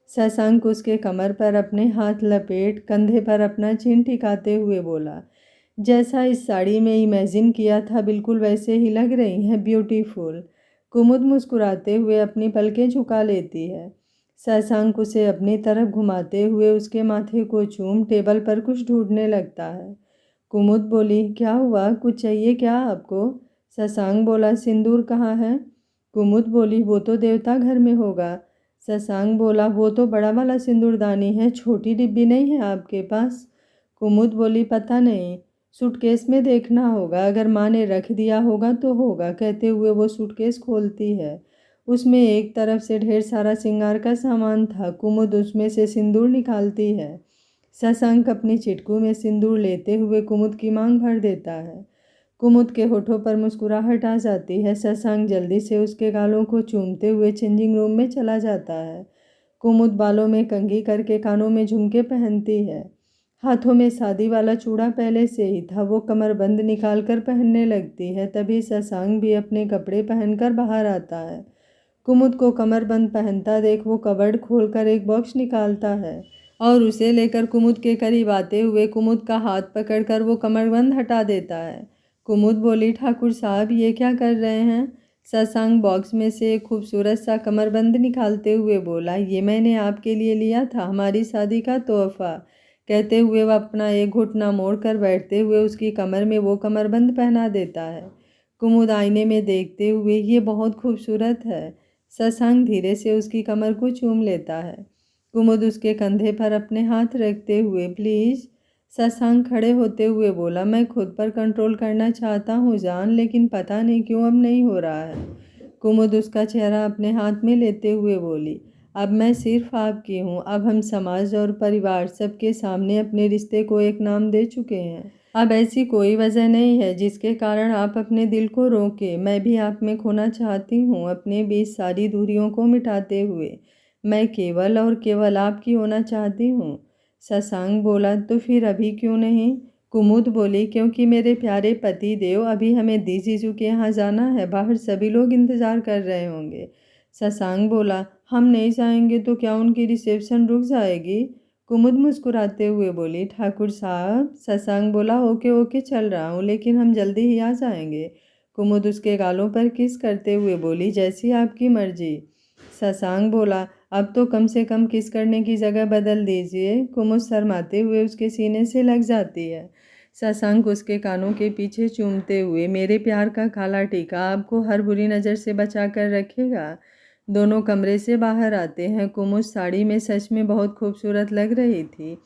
Speaker 1: शशांक उसके कमर पर अपने हाथ लपेट कंधे पर अपना चिन टिकाते हुए बोला, जैसा इस साड़ी में इमेजिन किया था बिल्कुल वैसे ही लग रही हैं, ब्यूटीफुल। कुमुद मुस्कुराते हुए अपनी पलकें झुका लेती है। शशांक उसे अपनी तरफ घुमाते हुए उसके माथे को चूम टेबल पर कुछ ढूंढने लगता है। कुमुद बोली, क्या हुआ, कुछ चाहिए क्या आपको? शशांक बोला, सिंदूर कहाँ है? कुमुद बोली, वो तो देवता घर में होगा। शशांक बोला, वो तो बड़ा वाला सिंदूरदानी है, छोटी डिब्बी नहीं है आपके पास? कुमुद बोली, पता नहीं, सूटकेस में देखना होगा, अगर माँ ने रख दिया होगा तो होगा। कहते हुए वो सूटकेस खोलती है। उसमें एक तरफ से ढेर सारा श्रृंगार का सामान था। कुमुद उसमें से सिंदूर निकालती है। शशांक अपनी चिटकू में सिंदूर लेते हुए कुमुद की मांग भर देता है। कुमुद के होठों पर मुस्कुराहट आ जाती है। शशांक जल्दी से उसके गालों को चूमते हुए चेंजिंग रूम में चला जाता है। कुमुद बालों में कंघी करके कानों में झुमके पहनती है। हाथों में शादी वाला चूड़ा पहले से ही था, वो कमरबंद निकाल कर पहनने लगती है। तभी शशांक भी अपने कपड़े पहनकर बाहर आता है। कुमुद को कमरबंद पहनता देख वो कबर्ड खोलकर एक बॉक्स निकालता है और उसे लेकर कुमुद के करीब आते हुए कुमुद का हाथ पकड़कर वो कमरबंद हटा देता है। कुमुद बोली, ठाकुर साहब ये क्या कर रहे हैं? शशांक बॉक्स में से एक खूबसूरत सा कमरबंद निकालते हुए बोला, ये मैंने आपके लिए लिया था, हमारी शादी का तोहफा। कहते हुए वह अपना एक घुटना मोड़कर बैठते हुए उसकी कमर में वो कमरबंद पहना देता है। कुमुद आईने में देखते हुए, ये बहुत खूबसूरत है। शशांक धीरे से उसकी कमर को चूम लेता है। कुमुद उसके कंधे पर अपने हाथ रखते हुए, प्लीज़। शशांक खड़े होते हुए बोला, मैं खुद पर कंट्रोल करना चाहता हूँ जान, लेकिन पता नहीं क्यों अब नहीं हो रहा है। कुमुद उसका चेहरा अपने हाथ में लेते हुए बोली, अब मैं सिर्फ आपकी हूँ। अब हम समाज और परिवार सबके सामने अपने रिश्ते को एक नाम दे चुके हैं। अब ऐसी कोई वजह नहीं है जिसके कारण आप अपने दिल को रोकें। मैं भी आप में खोना चाहती हूँ, अपने बीच सारी दूरियों को मिटाते हुए। मैं केवल और केवल आपकी होना चाहती हूँ। शशांक बोला, तो फिर अभी क्यों नहीं? कुमुद बोली, क्योंकि मेरे प्यारे पति देव, अभी हमें दी जीजू के यहाँ जाना है, बाहर सभी लोग इंतज़ार कर रहे होंगे। शशांक बोला, हम नहीं जाएंगे तो क्या उनकी रिसेप्शन रुक जाएगी? कुमुद मुस्कुराते हुए बोली, ठाकुर साहब। शशांक बोला, ओके ओके चल रहा हूँ, लेकिन हम जल्दी ही आ जाएंगे। कुमुद उसके गालों पर किस करते हुए बोली, जैसी आपकी मर्जी। शशांक बोला, अब तो कम से कम किस करने की जगह बदल दीजिए। कुमुद शर्माते हुए उसके सीने से लग जाती है। शशांक उसके कानों के पीछे चूमते हुए, मेरे प्यार का काला टीका आपको हर बुरी नज़र से बचा कर रखेगा। दोनों कमरे से बाहर आते हैं। कुमुद साड़ी में सच में बहुत खूबसूरत लग रही थी।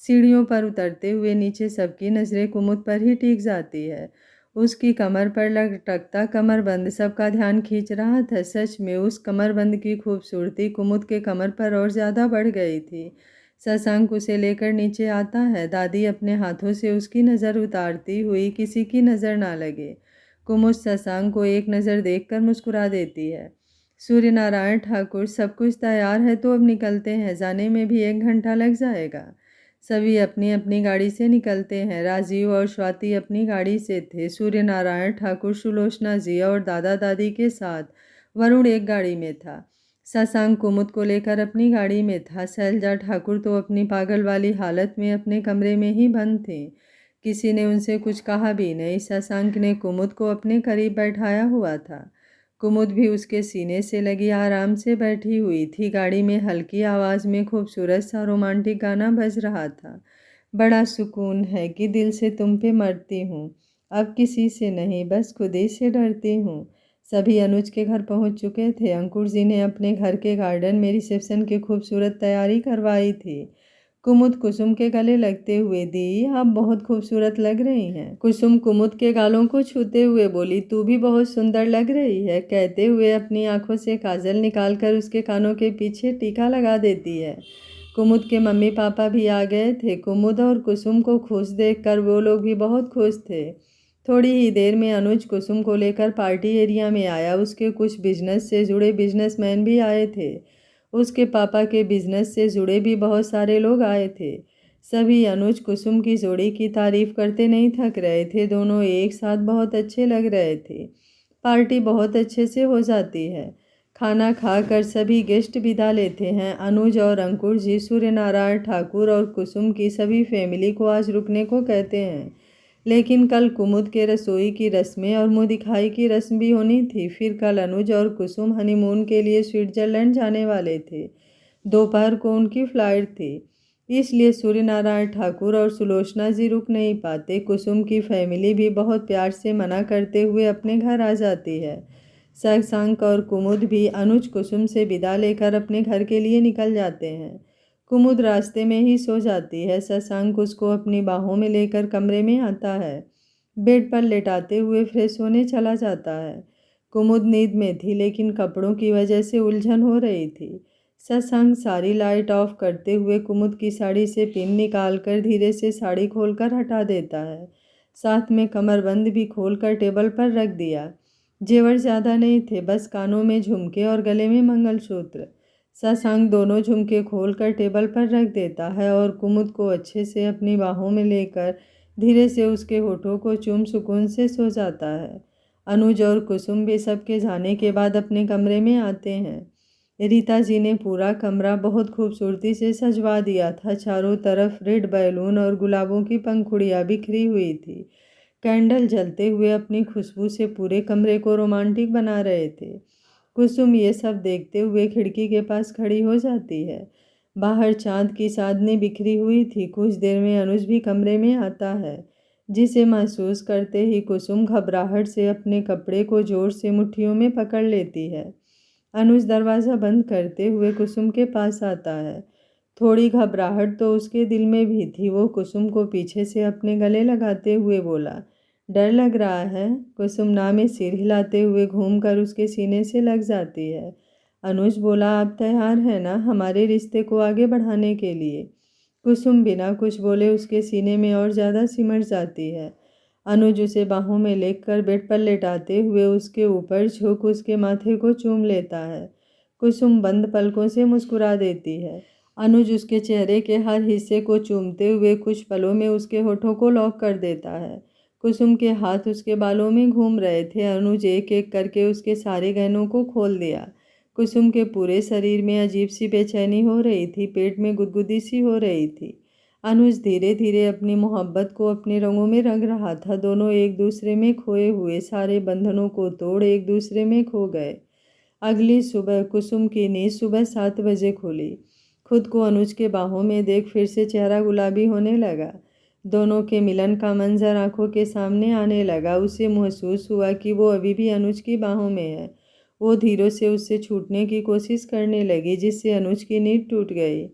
Speaker 1: सीढ़ियों पर उतरते हुए नीचे सबकी नज़रें कुमुद पर ही टिक जाती है। उसकी कमर पर लटकता कमरबंद सबका ध्यान खींच रहा था। सच में उस कमरबंद की खूबसूरती कुमुद के कमर पर और ज़्यादा बढ़ गई थी। शशांक उसे लेकर नीचे आता है। दादी अपने हाथों से उसकी नज़र उतारती हुई, किसी की नज़र ना लगे। कुमुद शशांक को एक नज़र देखकर मुस्कुरा देती है। सूर्य नारायण ठाकुर, सब कुछ तैयार है तो अब निकलते हैं, जाने में भी 1 घंटा लग जाएगा। सभी अपनी अपनी गाड़ी से निकलते हैं। राजीव और स्वाति अपनी गाड़ी से थे। सूर्य नारायण ठाकुर, सुलोचना जी और दादा दादी के साथ वरुण एक गाड़ी में था। शशांक कुमुद को लेकर अपनी गाड़ी में था। शैलजा ठाकुर तो अपनी पागल वाली हालत में अपने कमरे में ही बंद थे। किसी ने उनसे कुछ कहा भी नहीं। शशांक ने कुमुद को अपने करीब बैठाया हुआ था। कुमुद भी उसके सीने से लगी आराम से बैठी हुई थी। गाड़ी में हल्की आवाज़ में खूबसूरत सा रोमांटिक गाना बज रहा था। बड़ा सुकून है कि दिल से तुम पे मरती हूँ, अब किसी से नहीं, बस खुद ही से डरती हूँ। सभी अनुज के घर पहुँच चुके थे। अंकुर जी ने अपने घर के गार्डन में रिसेप्शन की खूबसूरत तैयारी करवाई थी। कुमुद कुसुम के गले लगते हुए, दी आप बहुत खूबसूरत लग रही हैं। कुसुम कुमुद के गालों को छूते हुए बोली, तू भी बहुत सुंदर लग रही है। कहते हुए अपनी आंखों से काजल निकालकर उसके कानों के पीछे टीका लगा देती है। कुमुद के मम्मी पापा भी आ गए थे। कुमुद और कुसुम को खुश देखकर वो लोग भी बहुत खुश थे। थोड़ी ही देर में अनुज कुसुम को लेकर पार्टी एरिया में आया। उसके कुछ बिजनेस से जुड़े बिजनेसमैन भी आए थे। उसके पापा के बिजनेस से जुड़े भी बहुत सारे लोग आए थे। सभी अनुज कुसुम की जोड़ी की तारीफ करते नहीं थक रहे थे। दोनों एक साथ बहुत अच्छे लग रहे थे। पार्टी बहुत अच्छे से हो जाती है। खाना खाकर सभी गेस्ट विदा लेते हैं। अनुज और अंकुर जी सूर्य नारायण ठाकुर और कुसुम की सभी फैमिली को आज रुकने को कहते हैं, लेकिन कल कुमुद के रसोई की रस्में और मुँह दिखाई की रस्म भी होनी थी। फिर कल अनुज और कुसुम हनीमून के लिए स्विट्जरलैंड जाने वाले थे। दोपहर को उनकी फ्लाइट थी, इसलिए सूर्यनारायण ठाकुर और सुलोचना जी रुक नहीं पाते। कुसुम की फैमिली भी बहुत प्यार से मना करते हुए अपने घर आ जाती है। शशांक और कुमुद भी अनुज कुसुम से विदा लेकर अपने घर के लिए निकल जाते हैं। कुमुद रास्ते में ही सो जाती है। शशांक उसको अपनी बाहों में लेकर कमरे में आता है। बेड पर लेटाते हुए फ्रेश होने चला जाता है। कुमुद नींद में थी, लेकिन कपड़ों की वजह से उलझन हो रही थी। शशांक सारी लाइट ऑफ करते हुए कुमुद की साड़ी से पिन निकालकर धीरे से साड़ी खोलकर हटा देता है। साथ में कमरबंद भी खोलकर टेबल पर रख दिया। जेवर ज़्यादा नहीं थे, बस कानों में झुमके और गले में मंगलसूत्र। शशांक दोनों झुमके खोलकर टेबल पर रख देता है और कुमुद को अच्छे से अपनी बाहों में लेकर धीरे से उसके होठों को चूम सुकून से सो जाता है। अनुज और कुसुम भी सबके जाने के बाद अपने कमरे में आते हैं। रीता जी ने पूरा कमरा बहुत खूबसूरती से सजवा दिया था। चारों तरफ रेड बैलून और गुलाबों की पंखुड़ियाँ बिखरी हुई थी। कैंडल जलते हुए अपनी खुशबू से पूरे कमरे को रोमांटिक बना रहे थे। कुसुम ये सब देखते हुए खिड़की के पास खड़ी हो जाती है। बाहर चांद की चांदनी बिखरी हुई थी। कुछ देर में अनुज भी कमरे में आता है, जिसे महसूस करते ही कुसुम घबराहट से अपने कपड़े को जोर से मुट्ठियों में पकड़ लेती है। अनुज दरवाज़ा बंद करते हुए कुसुम के पास आता है। थोड़ी घबराहट तो उसके दिल में भी थी। वो कुसुम को पीछे से अपने गले लगाते हुए बोला, डर लग रहा है? कुसुम ना में सिर हिलाते हुए घूमकर उसके सीने से लग जाती है। अनुज बोला, आप तैयार हैं ना हमारे रिश्ते को आगे बढ़ाने के लिए? कुसुम बिना कुछ बोले उसके सीने में और ज़्यादा सिमट जाती है। अनुज उसे बाहों में लेकर बेड पर लेटाते हुए उसके ऊपर झुक उसके माथे को चूम लेता है। कुसुम बंद पलकों से मुस्कुरा देती है। अनुज उसके चेहरे के हर हिस्से को चूमते हुए कुछ पलों में उसके होठों को लॉक कर देता है। कुसुम के हाथ उसके बालों में घूम रहे थे। अनुज एक एक करके उसके सारे गहनों को खोल दिया। कुसुम के पूरे शरीर में अजीब सी बेचैनी हो रही थी, पेट में गुदगुदी सी हो रही थी। अनुज धीरे धीरे अपनी मोहब्बत को अपने रंगों में रंग रहा था। दोनों एक दूसरे में खोए हुए सारे बंधनों को तोड़ एक दूसरे में खो गए। अगली सुबह कुसुम की नींद सुबह 7 बजे खुली। खुद को अनुज के बाहों में देख फिर से चेहरा गुलाबी होने लगा। दोनों के मिलन का मंजर आंखों के सामने आने लगा। उसे महसूस हुआ कि वो अभी भी अनुज की बाहों में है। वो धीरे से उससे छूटने की कोशिश करने लगी, जिससे अनुज की नींद टूट गई।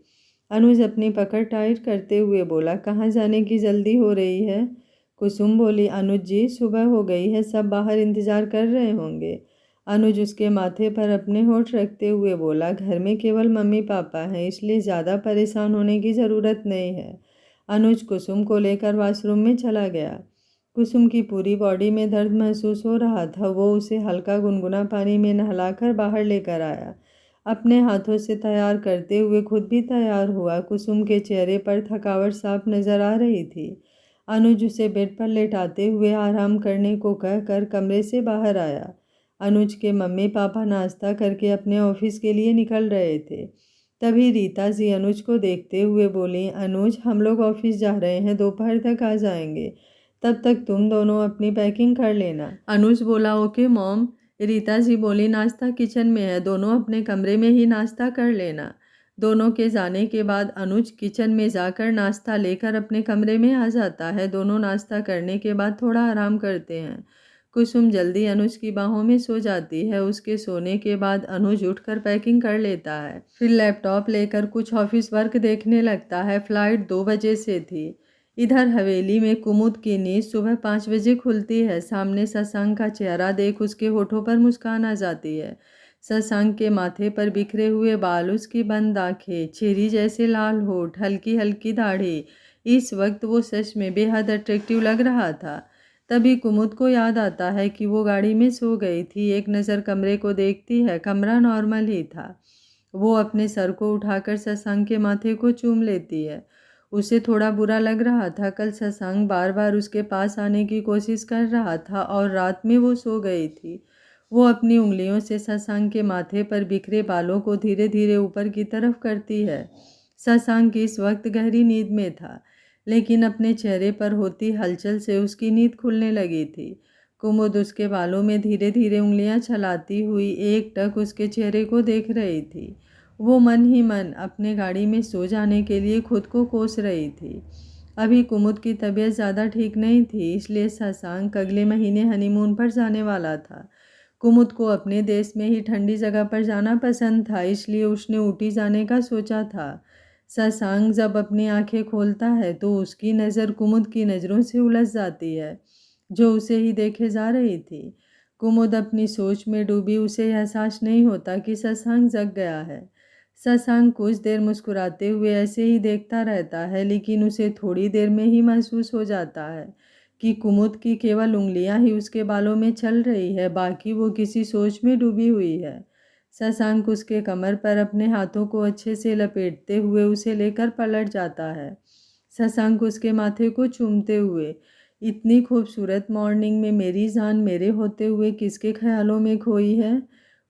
Speaker 1: अनुज अपनी पकड़ टाइट करते हुए बोला, कहाँ जाने की जल्दी हो रही है? कुसुम बोली, अनुज जी सुबह हो गई है, सब बाहर इंतजार कर रहे होंगे। अनुज उसके माथे पर अपने होठ रखते हुए बोला, घर में केवल मम्मी पापा हैं, इसलिए ज़्यादा परेशान होने की ज़रूरत नहीं है। अनुज कुसुम को लेकर वॉशरूम में चला गया। कुसुम की पूरी बॉडी में दर्द महसूस हो रहा था। वो उसे हल्का गुनगुना पानी में नहलाकर बाहर लेकर आया। अपने हाथों से तैयार करते हुए खुद भी तैयार हुआ। कुसुम के चेहरे पर थकावट साफ नजर आ रही थी। अनुज उसे बेड पर लेटाते हुए आराम करने को कहकर कमरे से बाहर आया। अनुज के मम्मी पापा नाश्ता करके अपने ऑफिस के लिए निकल रहे थे। तभी रीता जी अनुज को देखते हुए बोली, अनुज हम लोग ऑफिस जा रहे हैं, दोपहर तक आ जाएंगे, तब तक तुम दोनों अपनी पैकिंग कर लेना। अनुज बोला, ओके मॉम। रीता जी बोली, नाश्ता किचन में है, दोनों अपने कमरे में ही नाश्ता कर लेना। दोनों के जाने के बाद अनुज किचन में जाकर नाश्ता लेकर अपने कमरे में आ जाता है। दोनों नाश्ता करने के बाद थोड़ा आराम करते हैं। कुसुम जल्दी अनुज की बाहों में सो जाती है। उसके सोने के बाद अनुज उठकर पैकिंग कर लेता है, फिर लैपटॉप लेकर कुछ ऑफिस वर्क देखने लगता है। फ्लाइट 2 बजे से थी। इधर हवेली में कुमुद की नींद सुबह 5 बजे खुलती है। सामने शशांक का चेहरा देख उसके होठों पर मुस्कान आ जाती है। शशांक के माथे पर बिखरे हुए बाल, उसकी बंद आंखें, चेरी जैसे लाल होठ, हल्की हल्की दाढ़ी, इस वक्त वो सच में बेहद अट्रैक्टिव लग रहा था। तभी कुमुद को याद आता है कि वो गाड़ी में सो गई थी। एक नज़र कमरे को देखती है, कमरा नॉर्मल ही था। वो अपने सर को उठाकर शशांक के माथे को चूम लेती है। उसे थोड़ा बुरा लग रहा था। कल शशांक बार बार उसके पास आने की कोशिश कर रहा था और रात में वो सो गई थी। वो अपनी उंगलियों से शशांक के माथे पर बिखरे बालों को धीरे धीरे ऊपर की तरफ करती है। शशांक इस वक्त गहरी नींद में था, लेकिन अपने चेहरे पर होती हलचल से उसकी नींद खुलने लगी थी। कुमुद उसके बालों में धीरे धीरे उंगलियां चलाती हुई एक टक उसके चेहरे को देख रही थी। वो मन ही मन अपने गाड़ी में सो जाने के लिए खुद को कोस रही थी। अभी कुमुद की तबीयत ज़्यादा ठीक नहीं थी, इसलिए शशांक अगले महीने हनीमून पर जाने वाला था। कुमुद को अपने देश में ही ठंडी जगह पर जाना पसंद था, इसलिए उसने ऊटी जाने का सोचा था। शशांक जब अपनी आंखें खोलता है तो उसकी नज़र कुमुद की नज़रों से उलझ जाती है, जो उसे ही देखे जा रही थी। कुमुद अपनी सोच में डूबी, उसे एहसास नहीं होता कि शशांक जग गया है। शशांक कुछ देर मुस्कुराते हुए ऐसे ही देखता रहता है, लेकिन उसे थोड़ी देर में ही महसूस हो जाता है कि कुमुद की केवल उंगलियां ही उसके बालों में चल रही है, बाकी वो किसी सोच में डूबी हुई है। शशांक उसके कमर पर अपने हाथों को अच्छे से लपेटते हुए उसे लेकर पलट जाता है। शशांक उसके माथे को चूमते हुए, इतनी खूबसूरत मॉर्निंग में मेरी जान मेरे होते हुए किसके ख्यालों में खोई है।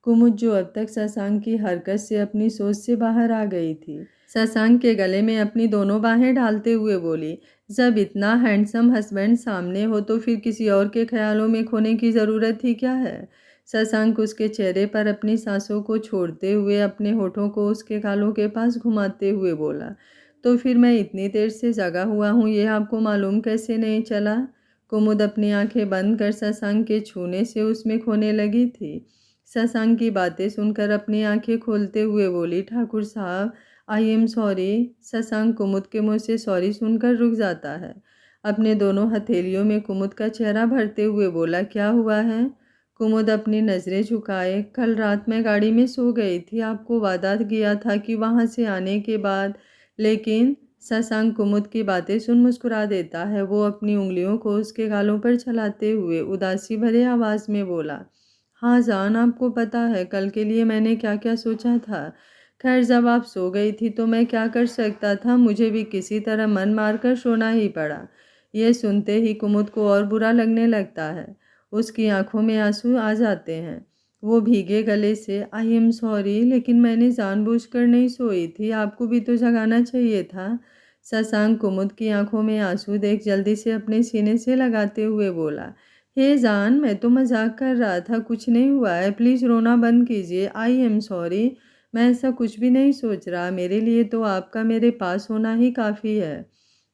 Speaker 1: कुमुद जो अब तक शशांक की हरकत से अपनी सोच से बाहर आ गई थी, शशांक के गले में अपनी दोनों बाहें डालते हुए बोली, जब इतना हैंडसम हस्बैंड सामने हो तो फिर किसी और के ख्यालों में खोने की ज़रूरत ही क्या है। शशांक उसके चेहरे पर अपनी सांसों को छोड़ते हुए अपने होठों को उसके गालों के पास घुमाते हुए बोला, तो फिर मैं इतनी देर से जगा हुआ हूँ, ये आपको मालूम कैसे नहीं चला। कुमुद अपनी आंखें बंद कर शशांक के छूने से उसमें खोने लगी थी। शशांक की बातें सुनकर अपनी आंखें खोलते हुए बोली, ठाकुर साहब, आई एम सॉरी। शशांक कुमुद के मुंह से सॉरी सुनकर रुक जाता है। अपने दोनों हथेलियों में कुमुद का चेहरा भरते हुए बोला, क्या हुआ है। कुमुद अपनी नज़रें झुकाए, कल रात मैं गाड़ी में सो गई थी, आपको वादा किया था कि वहाँ से आने के बाद, लेकिन शशांक कुमुद की बातें सुन मुस्कुरा देता है। वो अपनी उंगलियों को उसके गालों पर चलाते हुए उदासी भरे आवाज़ में बोला, हाँ जान, आपको पता है कल के लिए मैंने क्या क्या सोचा था। खैर जब आप सो गई थी तो मैं क्या कर सकता था, मुझे भी किसी तरह मन मारकर सोना ही पड़ा। ये सुनते ही कुमुद को और बुरा लगने लगता है, उसकी आंखों में आंसू आ जाते हैं। वो भीगे गले से, आई एम सॉरी, लेकिन मैंने जानबूझकर नहीं सोई थी, आपको भी तो जगाना चाहिए था। शशांक कुमुद की आंखों में आंसू देख जल्दी से अपने सीने से लगाते हुए बोला, हे जान, मैं तो मजाक कर रहा था, कुछ नहीं हुआ है, प्लीज़ रोना बंद कीजिए। आई एम सॉरी, मैं ऐसा कुछ भी नहीं सोच रहा, मेरे लिए तो आपका मेरे पास होना ही काफ़ी है।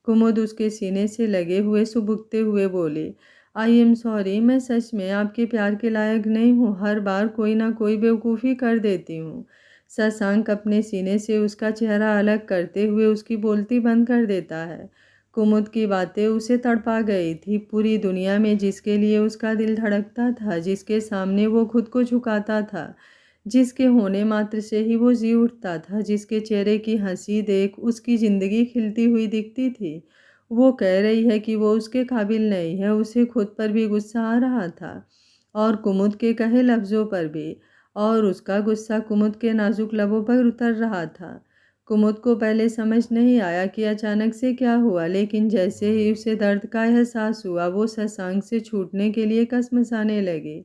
Speaker 1: कुमुद उसके सीने से लगे हुए सुबुकते हुए बोली, आई एम सॉरी, मैं सच में आपके प्यार के लायक नहीं हूँ, हर बार कोई ना कोई बेवकूफ़ी कर देती हूँ। शशांक अपने सीने से उसका चेहरा अलग करते हुए उसकी बोलती बंद कर देता है। कुमुद की बातें उसे तड़पा गई थी। पूरी दुनिया में जिसके लिए उसका दिल धड़कता था, जिसके सामने वो खुद को झुकाता था, जिसके होने मात्र से ही वो जी उठता था, जिसके चेहरे की हंसी देख उसकी ज़िंदगी खिलती हुई दिखती थी, वो कह रही है कि वो उसके काबिल नहीं है। उसे खुद पर भी गुस्सा आ रहा था और कुमुद के कहे लफ्ज़ों पर भी, और उसका गुस्सा कुमुद के नाजुक लबों पर उतर रहा था। कुमुद को पहले समझ नहीं आया कि अचानक से क्या हुआ, लेकिन जैसे ही उसे दर्द का एहसास हुआ, वो शशांक से छूटने के लिए कसमसाने लगी।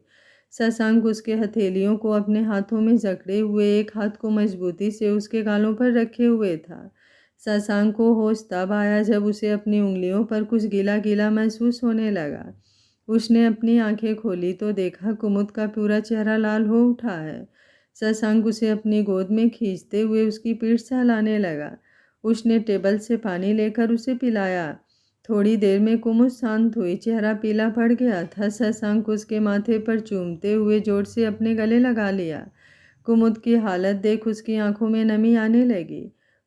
Speaker 1: शशांक उसके हथेलियों को अपने हाथों में जकड़े हुए एक हाथ को मजबूती से उसके गालों पर रखे हुए था। शशांक को होश तब आया जब उसे अपनी उंगलियों पर कुछ गीला गीला महसूस होने लगा। उसने अपनी आंखें खोली तो देखा कुमुद का पूरा चेहरा लाल हो उठा है। शशांक उसे अपनी गोद में खींचते हुए उसकी पीठ सहलाने लगा। उसने टेबल से पानी लेकर उसे पिलाया। थोड़ी देर में कुमुद शांत हुई, चेहरा पीला पड़ गया था। शशांक उसके माथे पर चूमते हुए जोर से अपने गले लगा लिया। कुमुद की हालत देख उसकी आंखों में नमी आने लगी।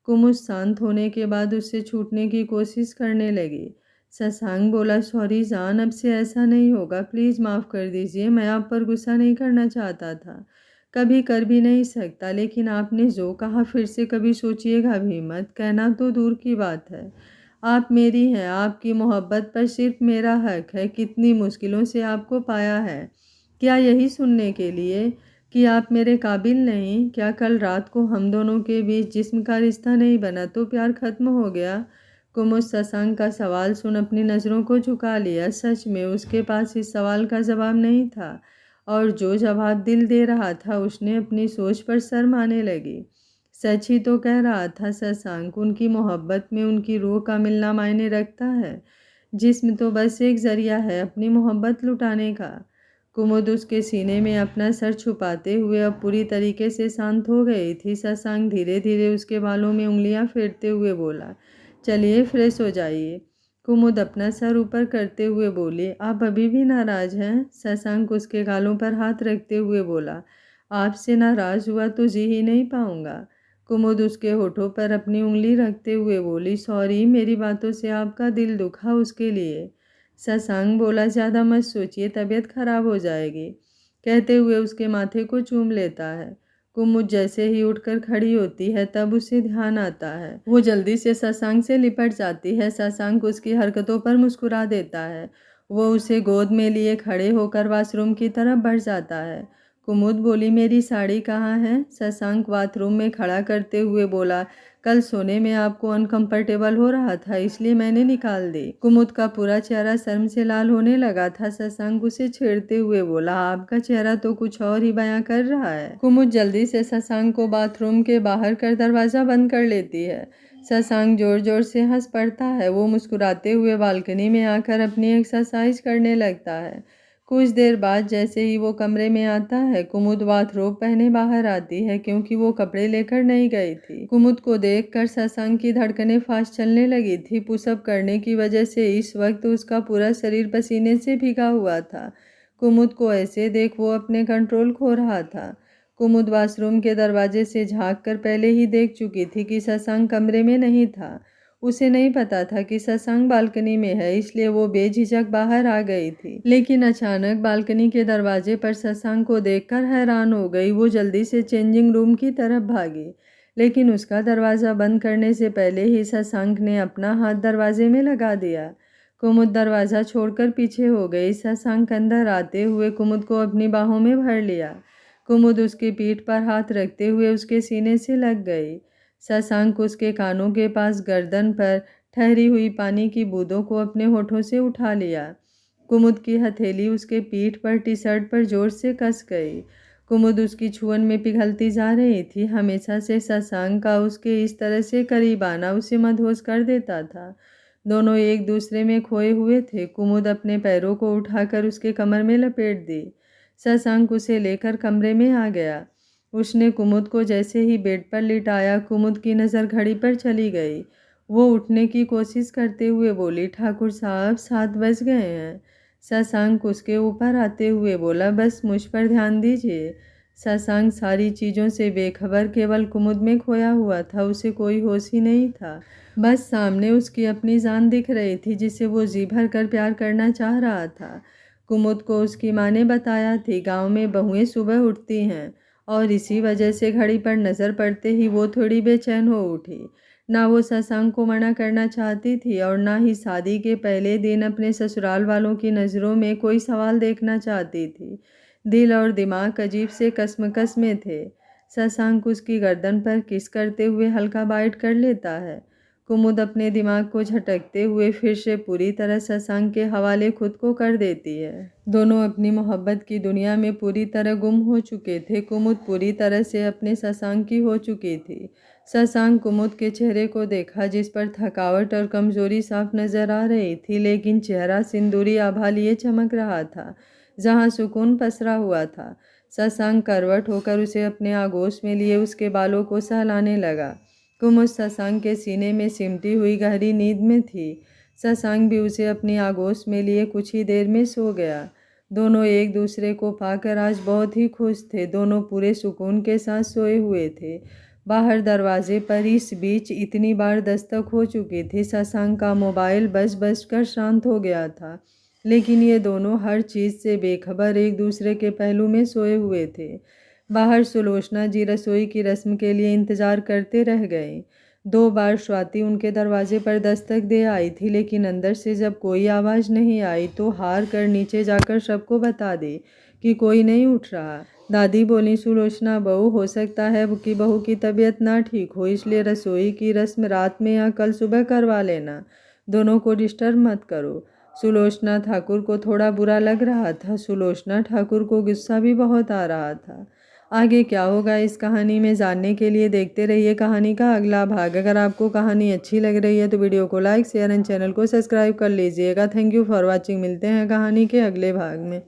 Speaker 1: कुमुद शांत होने के बाद उससे छूटने की कोशिश करने लगी। शशांक बोला, सॉरी जान, अब से ऐसा नहीं होगा, प्लीज़ माफ़ कर दीजिए, मैं आप पर गुस्सा नहीं करना चाहता था, कभी कर भी नहीं सकता, लेकिन आपने जो कहा फिर से कभी सोचिएगा भी मत, कहना तो दूर की बात है। आप मेरी हैं, आपकी मोहब्बत पर सिर्फ मेरा हक है। कितनी मुश्किलों से आपको पाया है, क्या यही सुनने के लिए कि आप मेरे काबिल नहीं? क्या कल रात को हम दोनों के बीच जिस्म का रिश्ता नहीं बना तो प्यार खत्म हो गया? कुमुद शशांक का सवाल सुन अपनी नज़रों को झुका लिया। सच में उसके पास इस सवाल का जवाब नहीं था, और जो जवाब दिल दे रहा था उसने अपनी सोच पर शर्माने लगी। सच ही तो कह रहा था शशांक, उनकी मोहब्बत में उनकी रूह का मिलना मायने रखता है, जिस्म तो बस एक जरिया है अपनी मोहब्बत लुटाने का। कुमुद उसके सीने में अपना सर छुपाते हुए अब पूरी तरीके से शांत हो गई थी। शशांक धीरे धीरे उसके बालों में उंगलियां फेरते हुए बोला, चलिए फ्रेश हो जाइए। कुमुद अपना सर ऊपर करते हुए बोली, आप अभी भी नाराज हैं? शशांक उसके गालों पर हाथ रखते हुए बोला, आपसे नाराज हुआ तो जी ही नहीं पाऊंगा। कुमुद उसके होठों पर अपनी उंगली रखते हुए बोली, सॉरी, मेरी बातों से आपका दिल दुखा उसके लिए। शशांक बोला, ज़्यादा मत सोचिए, तबीयत खराब हो जाएगी। कहते हुए उसके माथे को चूम लेता है। कुमुद जैसे ही उठकर खड़ी होती है तब उसे ध्यान आता है। वो जल्दी से शशांक से लिपट जाती है। शशांक उसकी हरकतों पर मुस्कुरा देता है। वो उसे गोद में लिए खड़े होकर वॉशरूम की तरफ बढ़ जाता है। कुमुद बोली, मेरी साड़ी कहाँ है? शशांक बाथरूम में खड़ा करते हुए बोला, कल सोने में आपको अनकंफर्टेबल हो रहा था इसलिए मैंने निकाल दी। कुमुद का पूरा चेहरा शर्म से लाल होने लगा था। शशांक उसे छेड़ते हुए बोला, आपका चेहरा तो कुछ और ही बयां कर रहा है। कुमुद जल्दी से शशांक को बाथरूम के बाहर कर दरवाजा बंद कर लेती है। शशांक जोर जोर से हंस पड़ता है। वो मुस्कुराते हुए बालकनी में आकर अपनी एक्सरसाइज करने लगता है। कुछ देर बाद जैसे ही वो कमरे में आता है, कुमुद बाथरोब पहने बाहर आती है क्योंकि वो कपड़े लेकर नहीं गई थी। कुमुद को देखकर शशांक की धड़कनें फास्ट चलने लगी थी। पुशअप करने की वजह से इस वक्त उसका पूरा शरीर पसीने से भीगा हुआ था। कुमुद को ऐसे देख वो अपने कंट्रोल खो रहा था। कुमुद वॉशरूम के दरवाजे से झाँक कर पहले ही देख चुकी थी कि शशांक कमरे में नहीं था। उसे नहीं पता था कि शशांक बालकनी में है, इसलिए वो बेझिझक बाहर आ गई थी। लेकिन अचानक बालकनी के दरवाजे पर शशांक को देखकर हैरान हो गई। वो जल्दी से चेंजिंग रूम की तरफ भागी, लेकिन उसका दरवाज़ा बंद करने से पहले ही शशांक ने अपना हाथ दरवाजे में लगा दिया। कुमुद दरवाज़ा छोड़कर पीछे हो गई। शशांक अंदर आते हुए कुमुद को अपनी बाहों में भर लिया। कुमुद उसकी पीठ पर हाथ रखते हुए उसके सीने से लग गई। शशांक उसके कानों के पास गर्दन पर ठहरी हुई पानी की बूंदों को अपने होठों से उठा लिया। कुमुद की हथेली उसके पीठ पर टी शर्ट पर जोर से कस गई। कुमुद उसकी छुअन में पिघलती जा रही थी। हमेशा से शशांक का उसके इस तरह से करीब आना उसे मदहोश कर देता था। दोनों एक दूसरे में खोए हुए थे। कुमुद अपने पैरों को उठाकर उसके कमर में लपेट दी। शशांक उसे लेकर कमरे में आ गया। उसने कुमुद को जैसे ही बेड पर लिटाया, कुमुद की नज़र घड़ी पर चली गई। वो उठने की कोशिश करते हुए बोली, ठाकुर साहब 7 बज गए हैं। शशांक उसके ऊपर आते हुए बोला, बस मुझ पर ध्यान दीजिए। शशांक सारी चीज़ों से बेखबर केवल कुमुद में खोया हुआ था। उसे कोई होश ही नहीं था। बस सामने उसकी अपनी जान दिख रही थी जिसे वो जी भर कर प्यार करना चाह रहा था। कुमुद को उसकी माँ ने बताया थी, गाँव में बहुएं सुबह उठती हैं और इसी वजह से घड़ी पर नज़र पड़ते ही वो थोड़ी बेचैन हो उठी। ना वो शशांक को मना करना चाहती थी और ना ही शादी के पहले दिन अपने ससुराल वालों की नज़रों में कोई सवाल देखना चाहती थी। दिल और दिमाग अजीब से कसमकस में थे। शशांक उसकी गर्दन पर किस करते हुए हल्का बाइट कर लेता है। कुमुद अपने दिमाग को झटकते हुए फिर से पूरी तरह शशांक के हवाले खुद को कर देती है। दोनों अपनी मोहब्बत की दुनिया में पूरी तरह गुम हो चुके थे। कुमुद पूरी तरह से अपने शशांक की हो चुकी थी। शशांक कुमुद के चेहरे को देखा जिस पर थकावट और कमजोरी साफ नजर आ रही थी, लेकिन चेहरा सिंदूरी आभा लिए चमक रहा था जहाँ सुकून पसरा हुआ था। शशांक करवट होकर उसे अपने आगोश में लिए उसके बालों को सहलाने लगा। कुमुद शशांक के सीने में सिमटी हुई गहरी नींद में थी। शशांक भी उसे अपनी आगोश में लिए कुछ ही देर में सो गया। दोनों एक दूसरे को पाकर आज बहुत ही खुश थे। दोनों पूरे सुकून के साथ सोए हुए थे। बाहर दरवाजे पर इस बीच इतनी बार दस्तक हो चुकी थी। शशांक का मोबाइल बज कर शांत हो गया था, लेकिन ये दोनों हर चीज़ से बेखबर एक दूसरे के पहलू में सोए हुए थे। बाहर सुलोचना जी रसोई की रस्म के लिए इंतज़ार करते रह गए। 2 बार स्वाति उनके दरवाजे पर दस्तक दे आई थी, लेकिन अंदर से जब कोई आवाज़ नहीं आई तो हार कर नीचे जाकर सबको बता दी कि कोई नहीं उठ रहा। दादी बोली, सुलोचना बहू, हो सकता है कि बहू की तबीयत ना ठीक हो, इसलिए रसोई की रस्म रात में या कल सुबह करवा लेना। दोनों को डिस्टर्ब मत करो। सुलोचना ठाकुर को थोड़ा बुरा लग रहा था। सुलोचना ठाकुर को गुस्सा भी बहुत आ रहा था। आगे क्या होगा इस कहानी में जानने के लिए देखते रहिए कहानी का अगला भाग। अगर आपको कहानी अच्छी लग रही है तो वीडियो को लाइक, शेयर एंड चैनल को सब्सक्राइब कर लीजिएगा। Thank you for watching. मिलते हैं कहानी के अगले भाग में।